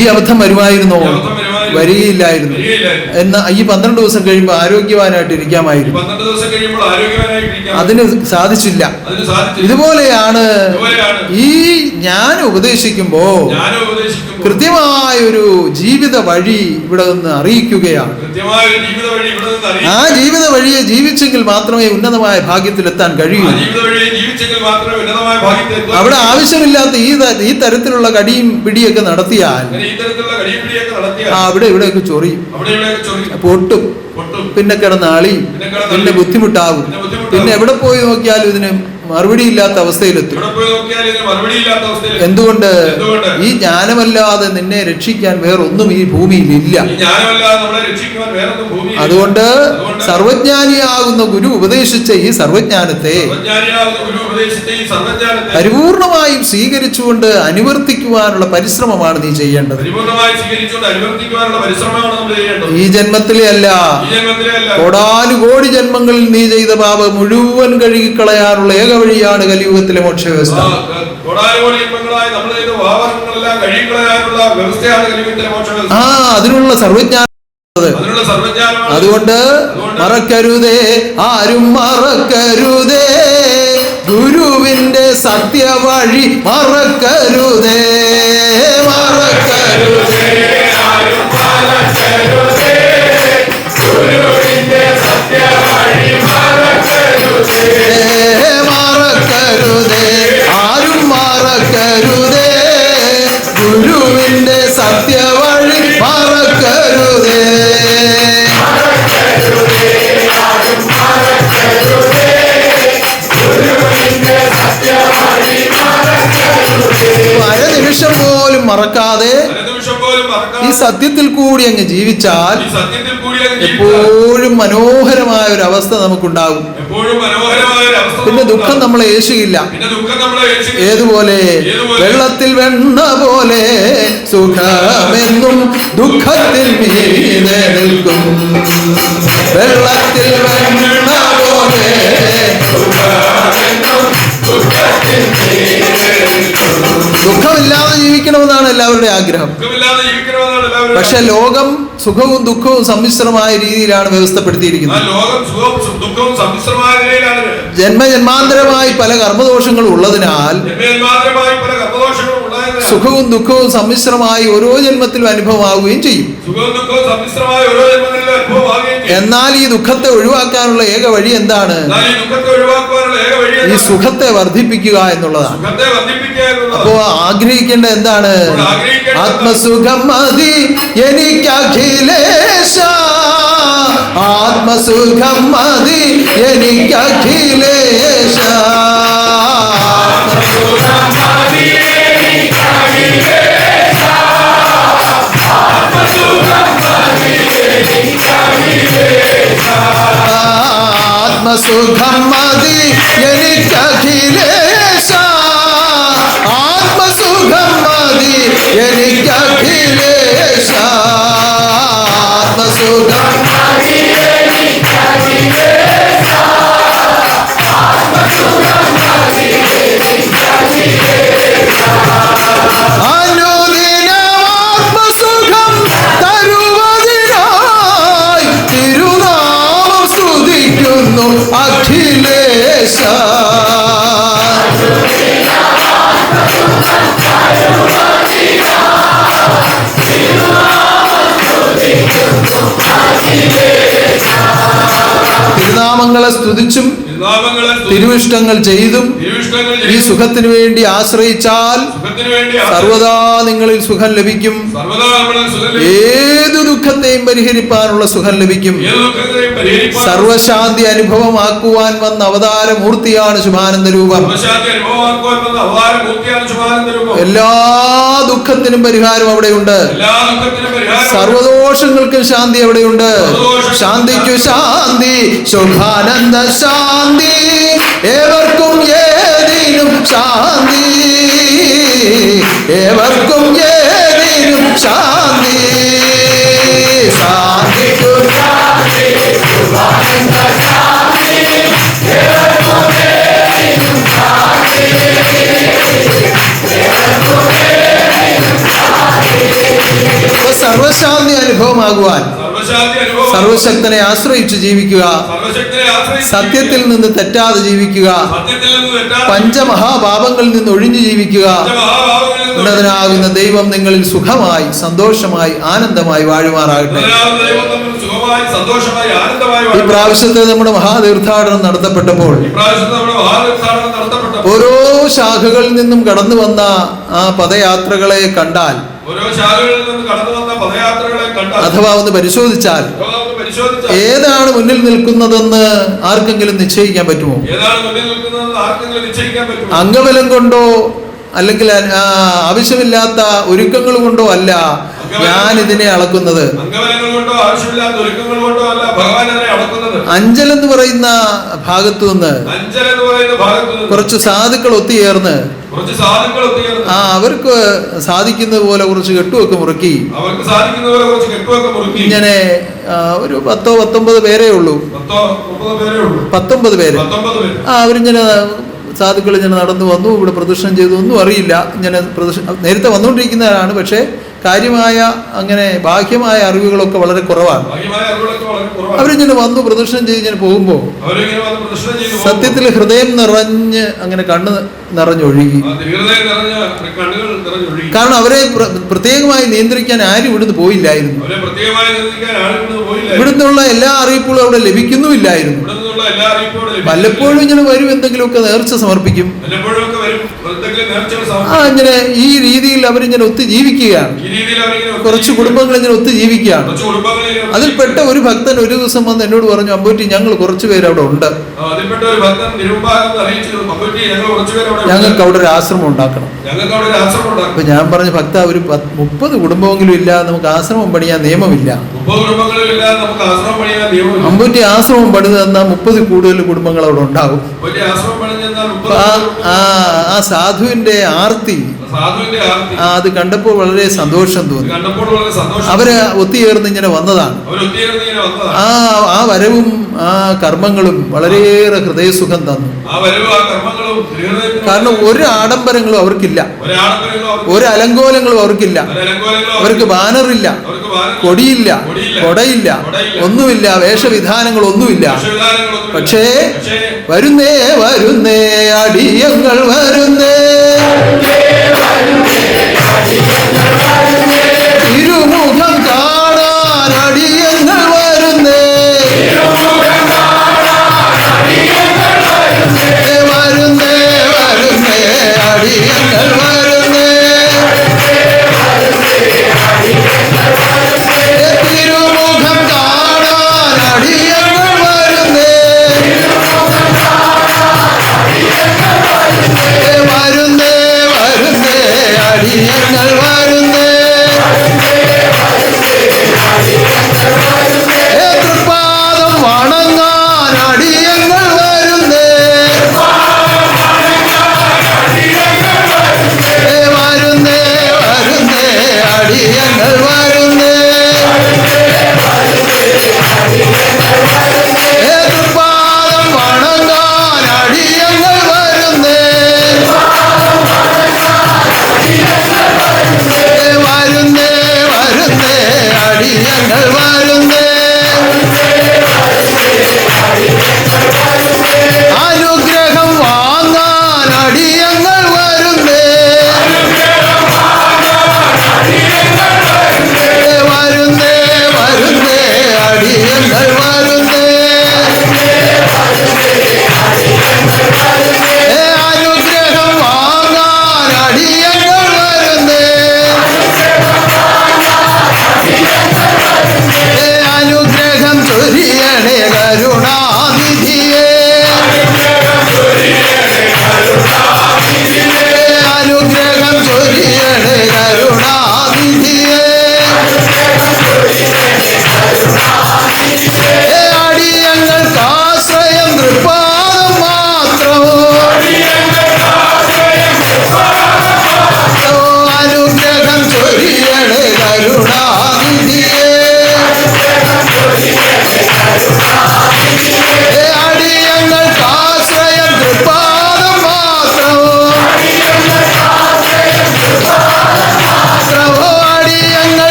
ഈ അബദ്ധം വരുമായിരുന്നോ? വരികയില്ലായിരുന്നു. എന്നാ ഈ 12 ദിവസം കഴിയുമ്പോൾ ആരോഗ്യവാനായിട്ട് ഇരിക്കാമായിരുന്നു. അതിന് സാധിച്ചില്ല. ഇതുപോലെയാണ് ഈ ഞാൻ ഉപദേശിക്കുമ്പോ കൃത്യമായ ഒരു ജീവിത വഴി ഇവിടെ നിന്ന് അറിയിക്കുകയാണ്. ആ ജീവിത വഴിയെ ജീവിച്ചെങ്കിൽ മാത്രമേ ഉന്നതമായ ഭാഗ്യത്തിലെത്താൻ കഴിയൂ. അവിടെ ആവശ്യമില്ലാത്ത ഈ തരത്തിലുള്ള കടിയും പിടിയൊക്കെ നടത്തിയാൽ ഇവിടെയൊക്കെ ചൊറിയും, പൊട്ടും, പിന്നെ കിടന്ന് അളിയും, പിന്നെ ബുദ്ധിമുട്ടാകും. പിന്നെ എവിടെ പോയി നോക്കിയാലും ഇതിന് മറുപടിയില്ലാത്ത അവസ്ഥയിലെത്തും. എന്തുകൊണ്ട്? ഈ ജ്ഞാനമല്ലാതെ നിന്നെ രക്ഷിക്കാൻ വേറൊന്നും ഈ ഭൂമിയിൽ ഇല്ല. അതുകൊണ്ട് സർവജ്ഞാനിയാകുന്ന ഗുരു ഉപദേശിച്ച ഈ സർവജ്ഞാനത്തെ പരിപൂർണമായും സ്വീകരിച്ചുകൊണ്ട് അനുവർത്തിക്കുവാനുള്ള പരിശ്രമമാണ് നീ ചെയ്യേണ്ടത്. ഈ ജന്മത്തിലെ അല്ല, കോടാനുകോടി ജന്മങ്ങളിൽ നീ ചെയ്ത പാപം മുഴുവൻ കഴുകിക്കളയാനുള്ള ഏക വഴിയാണ് കലിയുഗത്തിലെ മോക്ഷവ്യവസ്ഥ. അതിനുള്ള സർവജ്ഞാനം. അതുകൊണ്ട് മറക്കരുതേ, ആരും മറക്കരുതേ, ഗുരുവിന്റെ സത്യവഴി മറക്കരുതേ, മറക്കരുതേ, ആരും മറക്കരുതേ, ഗുരുവിന്റെ സത്യവഴി മറക്കരുതേ, മറക്കരുതേ, ആരും മറക്കരുതേ, ഗുരുവിന്റെ സത്യവഴി മറക്കരുതേ. അരനിമിഷം പോലും മറക്കാതെ ഈ സത്യത്തിൽ കൂടി അങ്ങ് ജീവിച്ചാൽ എപ്പോഴും മനോഹരമായ ഒരു അവസ്ഥ നമുക്കുണ്ടാകും. പിന്നെ ദുഃഖം നമ്മളെ ഏശുകയില്ല. ഏതുപോലെ? വെള്ളത്തിൽ വെണ്ണ പോലെ സുഖമെന്നും ദുഃഖത്തിൽ മീതെ നിൽക്കും. വെള്ളത്തിൽ വെണ്ണ പോലെ ദുഃഖമില്ലാതെ ജീവിക്കണമെന്നാണ് എല്ലാവരുടെയും ആഗ്രഹം. പക്ഷെ ലോകം സുഖവും ദുഃഖവും സമ്മിശ്രമായ രീതിയിലാണ് വ്യവസ്ഥപ്പെടുത്തിയിരിക്കുന്നത്. ജന്മജന്മാന്തരമായി പല കർമ്മദോഷങ്ങളും ഉള്ളതിനാൽ സുഖവും ദുഃഖവും സമ്മിശ്രമായി ഓരോ ജന്മത്തിലും അനുഭവമാവുകയും ചെയ്യും. എന്നാൽ ഈ ദുഃഖത്തെ ഒഴിവാക്കാനുള്ള ഏക വഴി എന്താണ്?
എന്നാൽ ഈ ദുഃഖത്തെ ഒഴിവാക്കുവാനുള്ള ഏക വഴി
ഈ
എന്താണ്?
സുഖത്തെ വർദ്ധിപ്പിക്കുക എന്നുള്ളതാണ്.
സുഖത്തെ വർദ്ധിപ്പിക്കുക എന്നുള്ളതാണ്.
അപ്പോ ആഗ്രഹിക്കേണ്ട എന്താണ്?
ആഗ്രഹിക്കേണ്ടത്
ആത്മസുഖം മതി എനിക്ക് അഖിലേശ, ആത്മസുഖം മതി എനിക്ക് അഖിലേശ. ആത്മസുഖം മതി എനിക്ക് അഖിലേശ, ആത്മസുഖം മതി എനിക്ക് അഖിലേശ, ആത്മസുഖം അനുദിനമാത്മസുഖം തരുവതിനായി തിരുനാമം സ്തുതിക്കുന്നു അഖിലേശ. തിരുനാമങ്ങളെ സ്തുതിച്ചും തിരുവിഷ്ടങ്ങൾ ചെയ്തും ഈ സുഖത്തിനു വേണ്ടി ആശ്രയിച്ചാൽ സർവദാ നിങ്ങളിൽ സുഖം ലഭിക്കും. ഏതു ദുഃഖത്തെയും പരിഹരിപ്പാനുള്ള സുഖം ലഭിക്കും. സർവശാന്തി അനുഭവമാക്കുവാൻ വന്ന അവതാരമൂർത്തിയാണ് ശുഭാനന്ദ രൂപം. എല്ലാ ദുഃഖത്തിനും പരിഹാരം അവിടെയുണ്ട്. സർവദോഷങ്ങൾക്കും ശാന്തി അവിടെയുണ്ട്. ശാന്തിക്കു ശാന്തി, ശുഭാനന്ദ ശാന്തി, ഏവർക്കും ഏതിനും ശാന്തി, ഏവർക്കും ഏതിനും ശാന്തി. ശാന്തിക്കു ശാന്തി, ശുഭാനന്ദ ശാന്തി, ഏവർക്കും ഏതിനും ശാന്തി, ഏവർക്കും ഏതിനും ശാന്തി. സർവശാന്തി അനുഭവമാകുവാൻ സർവശക്തനെ ആശ്രയിച്ച് ജീവിക്കുക, സത്യത്തിൽ നിന്ന് തെറ്റാതെ ജീവിക്കുക, പഞ്ചമഹാപാപങ്ങളിൽ നിന്ന് ഒഴിഞ്ഞു ജീവിക്കുക. ഉന്നതനാകുന്ന ദൈവം നിങ്ങളിൽ സുഖമായി, സന്തോഷമായി, ആനന്ദമായി വാഴുമാറാകട്ടെ. ഈ പ്രാവശ്യത്തെ നമ്മുടെ മഹാതീർത്ഥാടനം നടത്തപ്പെട്ടപ്പോൾ ഓരോ ശാഖകളിൽ നിന്നും കടന്നു വന്ന ആ പദയാത്രകളെ കണ്ടാൽ, അഥവാ ഒന്ന് പരിശോധിച്ചാൽ ഏതാണ് മുന്നിൽ നിൽക്കുന്നതെന്ന് ആർക്കെങ്കിലും നിശ്ചയിക്കാൻ പറ്റുമോ? അംഗബലം കൊണ്ടോ അല്ലെങ്കിൽ ആവശ്യമില്ലാത്ത ഒരുക്കങ്ങൾ കൊണ്ടോ അല്ല ഞാൻ ഇതിനെ അളക്കുന്നത്. അഞ്ചൽ എന്ന് പറയുന്ന ഭാഗത്തു നിന്ന് കുറച്ച് സാധുക്കൾ ഒത്തുചേർന്ന് അവർക്ക് സാധിക്കുന്നത് പോലെ കുറച്ച് കെട്ടുമൊക്കെ മുറുക്കി ഇങ്ങനെ ഒരു 10-19 പേരേ ഉള്ളൂ. 19 പേര് അവരിങ്ങനെ സാധുക്കൾ ഇങ്ങനെ നടന്നു വന്നു, ഇവിടെ പ്രദക്ഷിണം ചെയ്തു, ഒന്നും അറിയില്ല. ഇങ്ങനെ നേരത്തെ വന്നുകൊണ്ടിരിക്കുന്നവരാണ്, പക്ഷേ കാര്യമായ അങ്ങനെ ബാഹ്യമായ അറിവുകളൊക്കെ വളരെ കുറവാണ്. അവരിങ്ങനെ വന്നു പ്രദക്ഷിണം ചെയ്ത് ഇങ്ങനെ പോകുമ്പോൾ സത്യത്തിൽ ഹൃദയം നിറഞ്ഞ് അങ്ങനെ കണ്ണ് നിറഞ്ഞൊഴുകി. കാരണം അവരെ പ്രത്യേകമായി നിയന്ത്രിക്കാൻ ആരും ഇവിടുന്ന് പോയില്ലായിരുന്നു. ഇവിടുന്നുള്ള എല്ലാ അറിയിപ്പുകളും അവിടെ ലഭിക്കുന്നുമില്ലായിരുന്നു. വല്ലപ്പോഴും ഇങ്ങനെ വരും, എന്തെങ്കിലുമൊക്കെ നേർച്ച സമർപ്പിക്കും. ഇങ്ങനെ ഈ രീതിയിൽ അവരിങ്ങനെ ഒത്തു ജീവിക്കുകയാണ്. കുറച്ച് കുടുംബങ്ങൾ ഇങ്ങനെ ഒത്തു ജീവിക്കുകയാണ്. അതിൽപ്പെട്ട ഒരു ഭക്തൻ ഒരു ദിവസം വന്ന് എന്നോട് പറഞ്ഞു, അമ്പൂറ്റി ഞങ്ങൾ കുറച്ചു പേര് അവിടെ ഉണ്ട്, ഞങ്ങൾക്ക് അവിടെ ഒരു ആശ്രമം ഉണ്ടാക്കണം. അപ്പൊ ഞാൻ പറഞ്ഞു, ഭക്ത ഒരു 30 കുടുംബമെങ്കിലും ഇല്ല, നമുക്ക് ആശ്രമം പണിയാൻ നിയമമില്ല. അമ്പൂറ്റി ആശ്രമം പണിത് തന്നാൽ 30 കൂടുതൽ കുടുംബങ്ങൾ അവിടെ ഉണ്ടാകും. ആ സാധുവിന്റെ ആർത്തി അത് കണ്ടപ്പോൾ വളരെ സന്തോഷം തോന്നി. അവര് ഒത്തുചേർന്ന് ഇങ്ങനെ വന്നതാണ്. ആ വരവും ആ കർമ്മങ്ങളും വളരെയേറെ ഹൃദയസുഖം തന്നു. കാരണം ഒരു ആഡംബരങ്ങളും അവർക്കില്ല, ഒരു അലങ്കോലങ്ങളും അവർക്കില്ല. അവർക്ക് ബാനറില്ല, കൊടിയില്ല, കൊടയില്ല, ഒന്നുമില്ല, വേഷവിധാനങ്ങളൊന്നുമില്ല. പക്ഷേ വരുന്നേ വരുന്നേ അടിയങ്ങൾ വരുന്നേ, തിരുമുഖം കാണാൻ അടിയങ്ങൾ വരുന്നേ,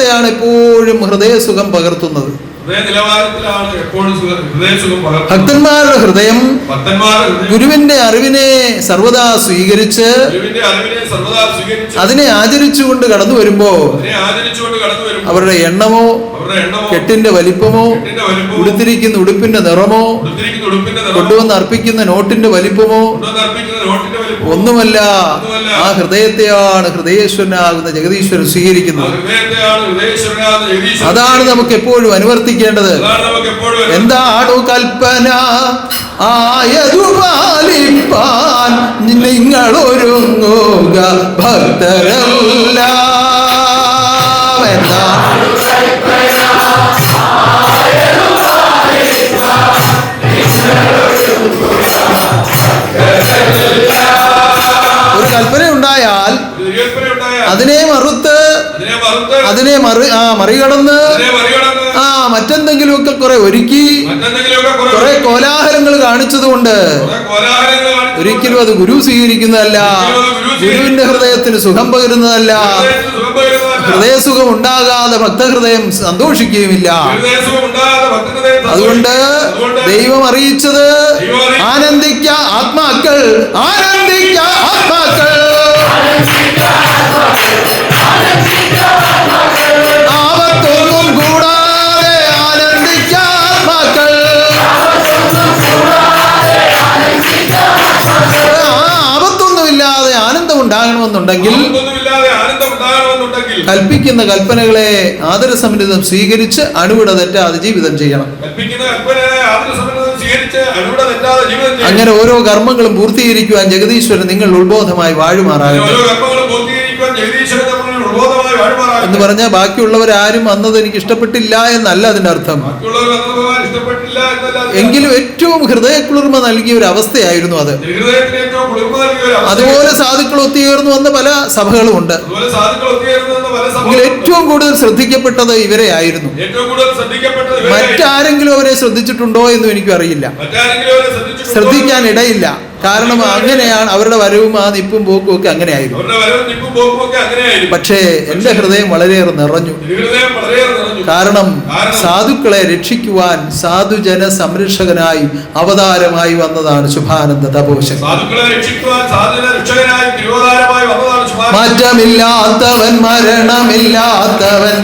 നിലവാരത്തിലൂടെയാണ് എപ്പോഴും ഹൃദയസുഖം പകർത്തുന്നത്.
ഹൃദയ നിലവാരത്തിലാണ് എപ്പോഴും ഹൃദയസുഖം പകർത്തുന്നത്.
ഭക്തന്മാരുടെ ഹൃദയം
ഭക്തന്മാരുടെ ഹൃദയം
ഗുരുവിന്റെ അറിവിനെ സർവദാ സ്വീകരിച്ച്
ഗുരുവിന്റെ അറിവിനെ സർവ്വദാ സ്വീകരിച്ച്
അതിനെ ആചരിച്ചുകൊണ്ട് കടന്നു വരുമ്പോ
അതിനെ ആചരിച്ചുകൊണ്ട് കടന്നു വരുമ്പോൾ
അവരുടെ എണ്ണമോ
അവരുടെ എണ്ണമോ
കെട്ടിന്റെ വലിപ്പമോ
കെട്ടിന്റെ വലിപ്പമോ
ഉടുത്തിരിക്കുന്ന ഉടുപ്പിന്റെ നിറമോ
ഉടുത്തിരിക്കുന്ന ഉടുപ്പിന്റെ നിറമോ
കൊണ്ടുവന്ന് അർപ്പിക്കുന്ന നോട്ടിന്റെ വലിപ്പമോ
കൊണ്ടുവന്ന് അർപ്പിക്കുന്ന നോട്ടിന്റെ വലിപ്പമോ
ഒന്നുമല്ല.
ഒന്നുമല്ല.
ആ ഹൃദയത്തെയാണ് ഹൃദയേശ്വരനാകുന്ന ജഗദീശ്വരൻ
ആ
സ്വീകരിക്കുന്നത്.
ഹൃദയത്തെയാണ് ഹൃദയേശ്വരനാകുന്ന ജഗദീശ്വരൻ.
അതാണ് നമുക്ക് എപ്പോഴും അനുവർത്തിക്കേണ്ടത്.
അതാണ് നമുക്ക് എപ്പോഴും
എന്താണു കൽപ്പന ആയതു പാലിപ്പാൻ നിങ്ങളൊരുങ്ങുക ഭക്തരെല്ലാം. എന്താണ് ഒരു കൽപ്പന ഉണ്ടായാൽ
ഒരു കൽപ്പനയുണ്ടായാൽ
അതിനെ മറുത്ത് അതിനെ മറികടന്ന് മറ്റെന്തെങ്കിലുമൊക്കെ കുറെ ഒരുക്കി കുറെ കോലാഹലങ്ങൾ കാണിച്ചതുകൊണ്ട് ഒരിക്കലും അത് ഗുരു സ്വീകരിക്കുന്നതല്ല. ഗുരുവിന്റെ ഹൃദയത്തിന് സുഖം പകരുന്നതല്ല. ഹൃദയസുഖം ഉണ്ടാകാതെ ഭക്തഹൃദയം സന്തോഷിക്കുകയുമില്ല. അതുകൊണ്ട് ദൈവം അറിയിച്ചത് ആനന്ദിക്ക ആത്മാക്കൾ, ആനന്ദിക്ക ആത്മാക്കൾ, ആപത്തൊന്നും കൂടാതെ ആനന്ദിക്ക ആത്മാക്കൾ. ആപത്തൊന്നുമില്ലാതെ ആനന്ദം ഉണ്ടാകണമെന്നുണ്ടെങ്കിൽ കൽപ്പിക്കുന്ന കൽപ്പനകളെ ആദരസമന്വിതം സ്വീകരിച്ച് അണുവിട തെറ്റാതെ ജീവിതം ചെയ്യണം. അങ്ങനെ ഓരോ കർമ്മങ്ങളും പൂർത്തീകരിക്കുവാൻ ജഗദീശ്വരൻ നിങ്ങൾ ഉത്ബോധമായി വാഴുമാറാകട്ടെ എന്ന് പറഞ്ഞാൽ ബാക്കിയുള്ളവരാരും വന്നത് എനിക്ക് ഇഷ്ടപ്പെട്ടില്ല എന്നല്ല അതിന്റെ അർത്ഥം. എങ്കിലും ഏറ്റവും ഹൃദയക്കുളിർമ നൽകിയ ഒരു അവസ്ഥയായിരുന്നു അത്. അതുപോലെ സാധുക്കൾ ഒത്തുചേർന്നു വന്ന പല സഭകളുമുണ്ട്. എങ്കിൽ ഏറ്റവും കൂടുതൽ ശ്രദ്ധിക്കപ്പെട്ടത് ഇവരെ ആയിരുന്നു. മറ്റാരെങ്കിലും അവരെ ശ്രദ്ധിച്ചിട്ടുണ്ടോ എന്നും എനിക്കും അറിയില്ല. ശ്രദ്ധിക്കാൻ ഇടയില്ല. കാരണം അങ്ങനെയാണ് അവരുടെ വരവും ആ നിപ്പും പോക്കും ഒക്കെ അങ്ങനെയായിരുന്നു. പക്ഷേ എന്റെ ഹൃദയം വളരെയേറെ നിറഞ്ഞു. കാരണം സാധുക്കളെ രക്ഷിക്കുവാൻ സാധുജന സംരക്ഷകനായി അവതാരമായി വന്നതാണ് ശുഭാനന്ദ തപോശൻ. മാറ്റമില്ലാത്തവൻ, മരണമില്ലാത്തവൻ,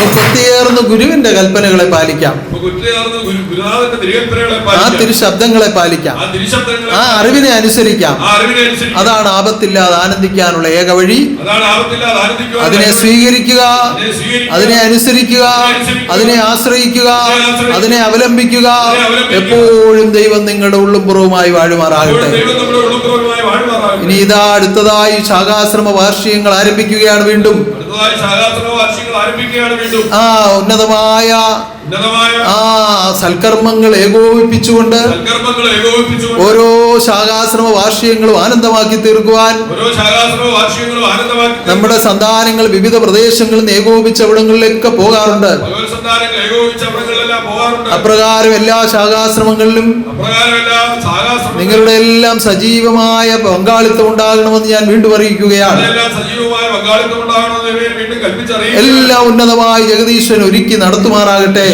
ഒത്തുചേർന്ന് ഗുരുവിന്റെ കൽപ്പനകളെ പാലിക്കാം. ആ തിരുശബ്ദങ്ങളെ പാലിക്കാം. ആ അറിവിനെ അനുസരിക്കാം. അതാണ് ആപത്തില്ലാതെ ആനന്ദിക്കാനുള്ള ഏക വഴി. അതിനെ സ്വീകരിക്കുക, അതിനെ അനുസരിക്കുക, അതിനെ ആശ്രയിക്കുക, അതിനെ അവലംബിക്കുക. എപ്പോഴും ദൈവം നിങ്ങളുടെ ഉള്ളും പുറവുമായി വാഴുമാറാകട്ടെ. ഇനി ഇതാ അടുത്തതായി ശാഖാശ്രമ വാർഷികങ്ങൾ ആരംഭിക്കുകയാണ് വീണ്ടും. ആ ഉന്നതമായ സൽക്കർമ്മങ്ങൾ ഏകോപിപ്പിച്ചുകൊണ്ട് ഓരോ ശാഖാശ്രമ വാർഷികങ്ങളും ആനന്ദമാക്കി തീർക്കുവാൻ നമ്മുടെ സന്താനങ്ങൾ വിവിധ പ്രദേശങ്ങളിൽ നിന്ന് ഏകോപിച്ച അവിടങ്ങളിലേക്ക് പോകാറുണ്ട്. അപ്രകാരം എല്ലാ ശാഖാശ്രമങ്ങളിലും നിങ്ങളുടെ എല്ലാം സജീവമായ പങ്കാളിത്തം ഉണ്ടാകണമെന്ന് ഞാൻ വീണ്ടും അറിയിക്കുകയാണ്. എല്ലാ ഉന്നതമായ ജഗദീശ്വരൻ ഒരുക്കി നടത്തുമാറാകട്ടെ.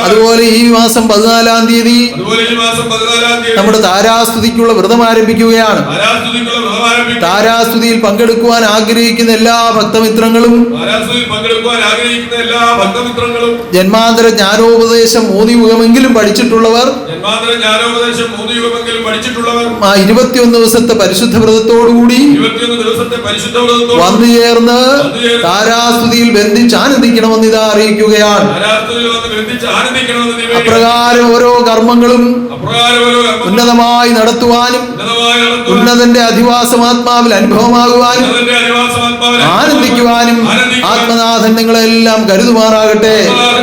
അതുപോലെ ഈ മാസം 14-ാം തീയതി നമ്മുടെ താരാസ്തുതിക്കുള്ള വ്രതം ആരംഭിക്കുകയാണ്. താരാസ്തുതിയിൽ പങ്കെടുക്കുവാൻ ആഗ്രഹിക്കുന്ന എല്ലാ ഭക്തമിത്രങ്ങളും ജന്മാന്തര ജ്ഞാനോപദേശം 3 യുഗമെങ്കിലും പഠിച്ചിട്ടുള്ളവർ,
ജന്മാന്തര ജ്ഞാനോപദേശം 3 യുഗമെങ്കിലും പഠിച്ചിട്ടുള്ളവർ,
21 ദിവസത്തെ പരിശുദ്ധ വ്രതത്തോടുകൂടി
21 ദിവസത്തെ പരിശുദ്ധ വ്രതത്തോട്
വന്നു ചേർന്ന് താരാസ്തുതിയിൽ ബന്ധിച്ച് ആനന്ദിക്കണമെന്ന് ഇതാ അറിയിക്കുകയാണ്.
ആരാധനയിൽ വന്ന് ബന്ധിച്ച് ആനന്ദിക്കണമെന്ന് നീ വേണ്ടി
അപ്രകാരം ഓരോ കർമ്മങ്ങളും
അപ്രകാരം ഓരോ കർമ്മങ്ങളും
ഉന്നതമായി നടത്തുവാനും
ഉന്നതമായി നടത്തുവാൻ,
ഉന്നതന്റെ അധിവാസം ആത്മാവിൽ അനുഭവമാകുവാനും
ഉന്നതന്റെ അധിവാസം ആത്മാവിൽ
ആനന്ദിക്കുവാനും ആത്മനാഥൻ നിങ്ങളെല്ലാം കരുതുമാറാകട്ടെ.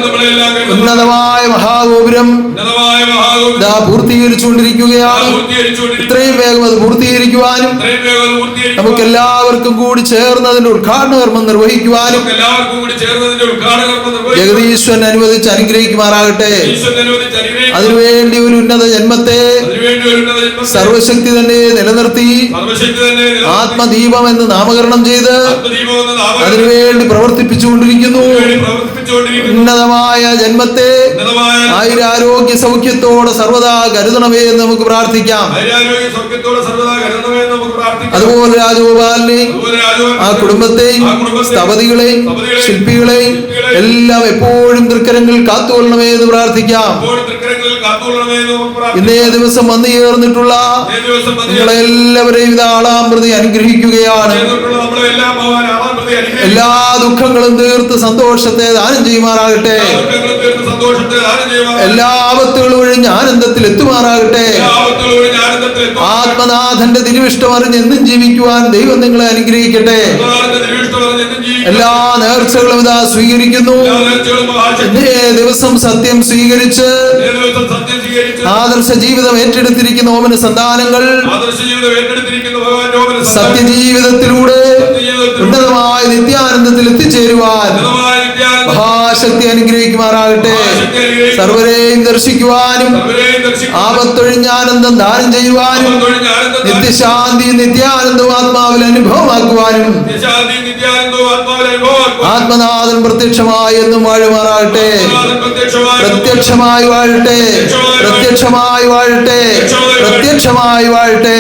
നമ്മളെല്ലാം കരുതുന്നു.
ഉന്നതമായ മഹാഗോപുരം
ഉന്നതമായ മഹാഗോപുരം
ഇതാ പൂർത്തീകരിച്ചുകൊണ്ടിരിക്കുകയാണ്.
പൂർത്തീകരിച്ചുകൊണ്ടിരിക്കുന്നു.
ഇത്രയും വേഗം അത് പൂർത്തീകരിക്കുവാനും
ഇത്രയും വേഗം അത് പൂർത്തീകരിക്കുവാൻ
നമുക്ക് എല്ലാവർക്കും കൂടി ചേർന്ന് അതിന്റെ ഉദ്ഘാടന കർമ്മം നിർവഹിക്കുവാനും
നമുക്ക് എല്ലാവർക്കും കൂടി ചേർന്നതിന്റെ ഉദ്ഘാടന കർമ്മം നിർവഹിക്കാൻ
ജഗദീശ്വരൻ അനുവദിച്ച് അനുഗ്രഹിക്കുമാറാകട്ടെ.
ഈശ്വരൻ അനുവദിച്ച് അനുഗ്രഹിക്കുന്നു.
അതിനുവേണ്ടി ഒരു ഉന്നത ജന്മത്തെ
അതിനുവേണ്ടി ഒരു ഉന്നത ജന്മത്തെ
സർവശക്തി തന്നെ നിലനിർത്തി
സർവശക്തി തന്നെ നിലനിർത്തി
ആത്മദീപം എന്ന് നാമകരണം ചെയ്ത്
ആത്മദീപം എന്ന നാമകരണം
അതിനുവേണ്ടി പ്രവർത്തിപ്പിച്ചുകൊണ്ടിരിക്കുന്നു.
വേണ്ടി പ്രവർത്തിപ്പിച്ചുകൊണ്ടിരിക്കുന്നു.
ഉന്നതമായ ജന്മത്തെ
ഉന്നതമായ
ആയുരാരോഗ്യ സൗഖ്യത്തോടെ സർവദാ കരുതണമേ എന്ന് നമുക്ക് പ്രാർത്ഥിക്കാം.
ആരോഗ്യ സൗഖ്യത്തോടെ സർവ്വതാ കരുതണമേ എന്ന് നമുക്ക് പ്രാർത്ഥിക്കാം.
അതുപോലെ രാജഗോപാലിനെയും
അതുപോലെ രാജഗോപാൽ
ആ കുടുംബത്തെയും സ്ഥപതികളെയും ശില്പികളെയും എല്ലാം എപ്പോഴും തൃക്കരങ്ങളിൽ കാത്തുകൊള്ളണമേ എന്ന് പ്രാർത്ഥിക്കാം.
അപ്പോൾ തൃക്കരങ്ങളിൽ കാത്തുകൊള്ളണമേ എന്ന് നമുക്ക് പ്രാർത്ഥിക്കാം.
ഇന്നേ ദിവസം വന്നു ചേർന്നിട്ടുള്ള
ഇന്നേ ദിവസം വന്ന്
നിങ്ങളെല്ലാവരെയും ഇത് ആളാം പ്രതി അനുഗ്രഹിക്കുകയാണ്.
ചേർന്നിട്ടുള്ള നമ്മളെല്ലാം ഭഗവാൻ ആളാം പ്രതി അനുഗ്രഹിക്കുന്നു.
എല്ലാ ദുഃഖങ്ങളും തീർത്ത് സന്തോഷത്തെ ദാനം ചെയ്യുമാറാകട്ടെ.
എല്ലാ ദുഃഖങ്ങളും തീർത്ത് സന്തോഷത്തെ ദാനം ചെയ്യുവാൻ,
എല്ലാ ആപത്തുകളും ഒഴിഞ്ഞ് ആനന്ദത്തിൽ എത്തുമാറാകട്ടെ.
എല്ലാ ആപത്തുകളും ഒഴിഞ്ഞ് ആനന്ദത്തിൽ എത്തുവാൻ,
ആത്മനാഥന്റെ തിരുവിഷ്ടം അറിഞ്ഞ് എന്നും ജീവിക്കുവാൻ ദൈവം നിങ്ങളെ അനുഗ്രഹിക്കട്ടെ.
ഭഗവാന്റെ തിരുവിഷ്ടം അറിഞ്ഞ് എന്നും ജീവിക്കുന്ന
എല്ലാ നേർച്ചകളും ഇതാ സ്വീകരിക്കുന്നു.
എല്ലാ നേർച്ചകളും മഹാശക്തി
ഇന്നേ ദിവസം സത്യം സ്വീകരിച്ച്
ഇന്നേ ദിവസം സത്യം സ്വീകരിച്ച്
ആദർശ ജീവിതം ഏറ്റെടുത്തിരിക്കുന്ന ഓമന സന്താനങ്ങൾ
ആദർശ ജീവിതം ഏറ്റെടുത്തിരിക്കുന്ന ഭഗവാന്റെ ഓമന സന്താനം
സത്യജീവിതത്തിലൂടെ
സത്യജീവിതത്തിലൂടെ
ഉന്നതമായ നിത്യാനന്ദത്തിൽ എത്തിച്ചേരുവാൻ
ഉന്നതമായ നിത്യാനന്ദ
മഹാശക്തി അനുഗ്രഹിക്കുമാറാകട്ടെ.
മഹാശക്തി അനുഗ്രഹിക്കുന്നു.
സർവരെയും ദർശിക്കുവാനും
സർവ്വരെയും ദർശിക്കുന്നു.
ആപത്തൊഴിഞ്ഞാനന്ദം ദാനം ചെയ്യുവാനും
ആപത്തൊഴിഞ്ഞ് ആനന്ദം ദാനം
നിത്യശാന്തി നിത്യാനന്ദവും ആത്മാവിൽ അനുഭവമാക്കുവാനും
നിത്യശാന്തി നിത്യാനന്ദവും ആത്മാവിൽ അനുഭവമാക്കുവാൻ
ആത്മനാഥൻ പ്രത്യക്ഷമായി എന്നും വാഴുമാറാകട്ടെ.
ഭഗവാൻ
പ്രത്യക്ഷമായി വാഴട്ടെ. പ്രത്യക്ഷമായി വാഴട്ടെ. പ്രത്യക്ഷമായി വാഴട്ടെ.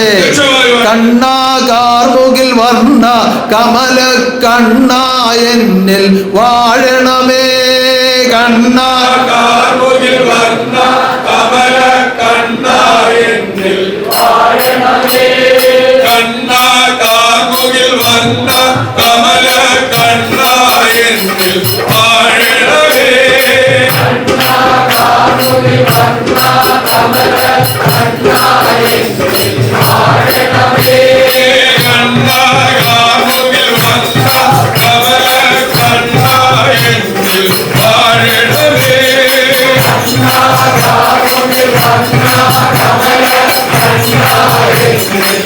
കണ്ണാ കാർമുകിൽ വർണ്ണ കമല കണ്ണാ എന്നിൽ വാഴണമേ. കണ്ണാ
കാർമുകിൽ വർണ്ണ കമല കണ്ണാ എന്നിൽ വാഴണമേ. കണ്ണാ കാർമുകിൽ വർണ്ണ കമല കണ്ണാ എന്നിൽ വാഴണമേ. കണ്ണാ കാർമുകിൽ വർണ്ണ കമല കണ്ണാ എന്നിൽ വാഴണമേ. കണ്ണാ കാർമുകിൽ വർണ്ണ കമല കണ്ണാ എന്നിൽ വാഴണമേ. കണ്ണാ കാർമുകിൽ വർണ്ണ കമല കണ്ണാ എന്നിൽ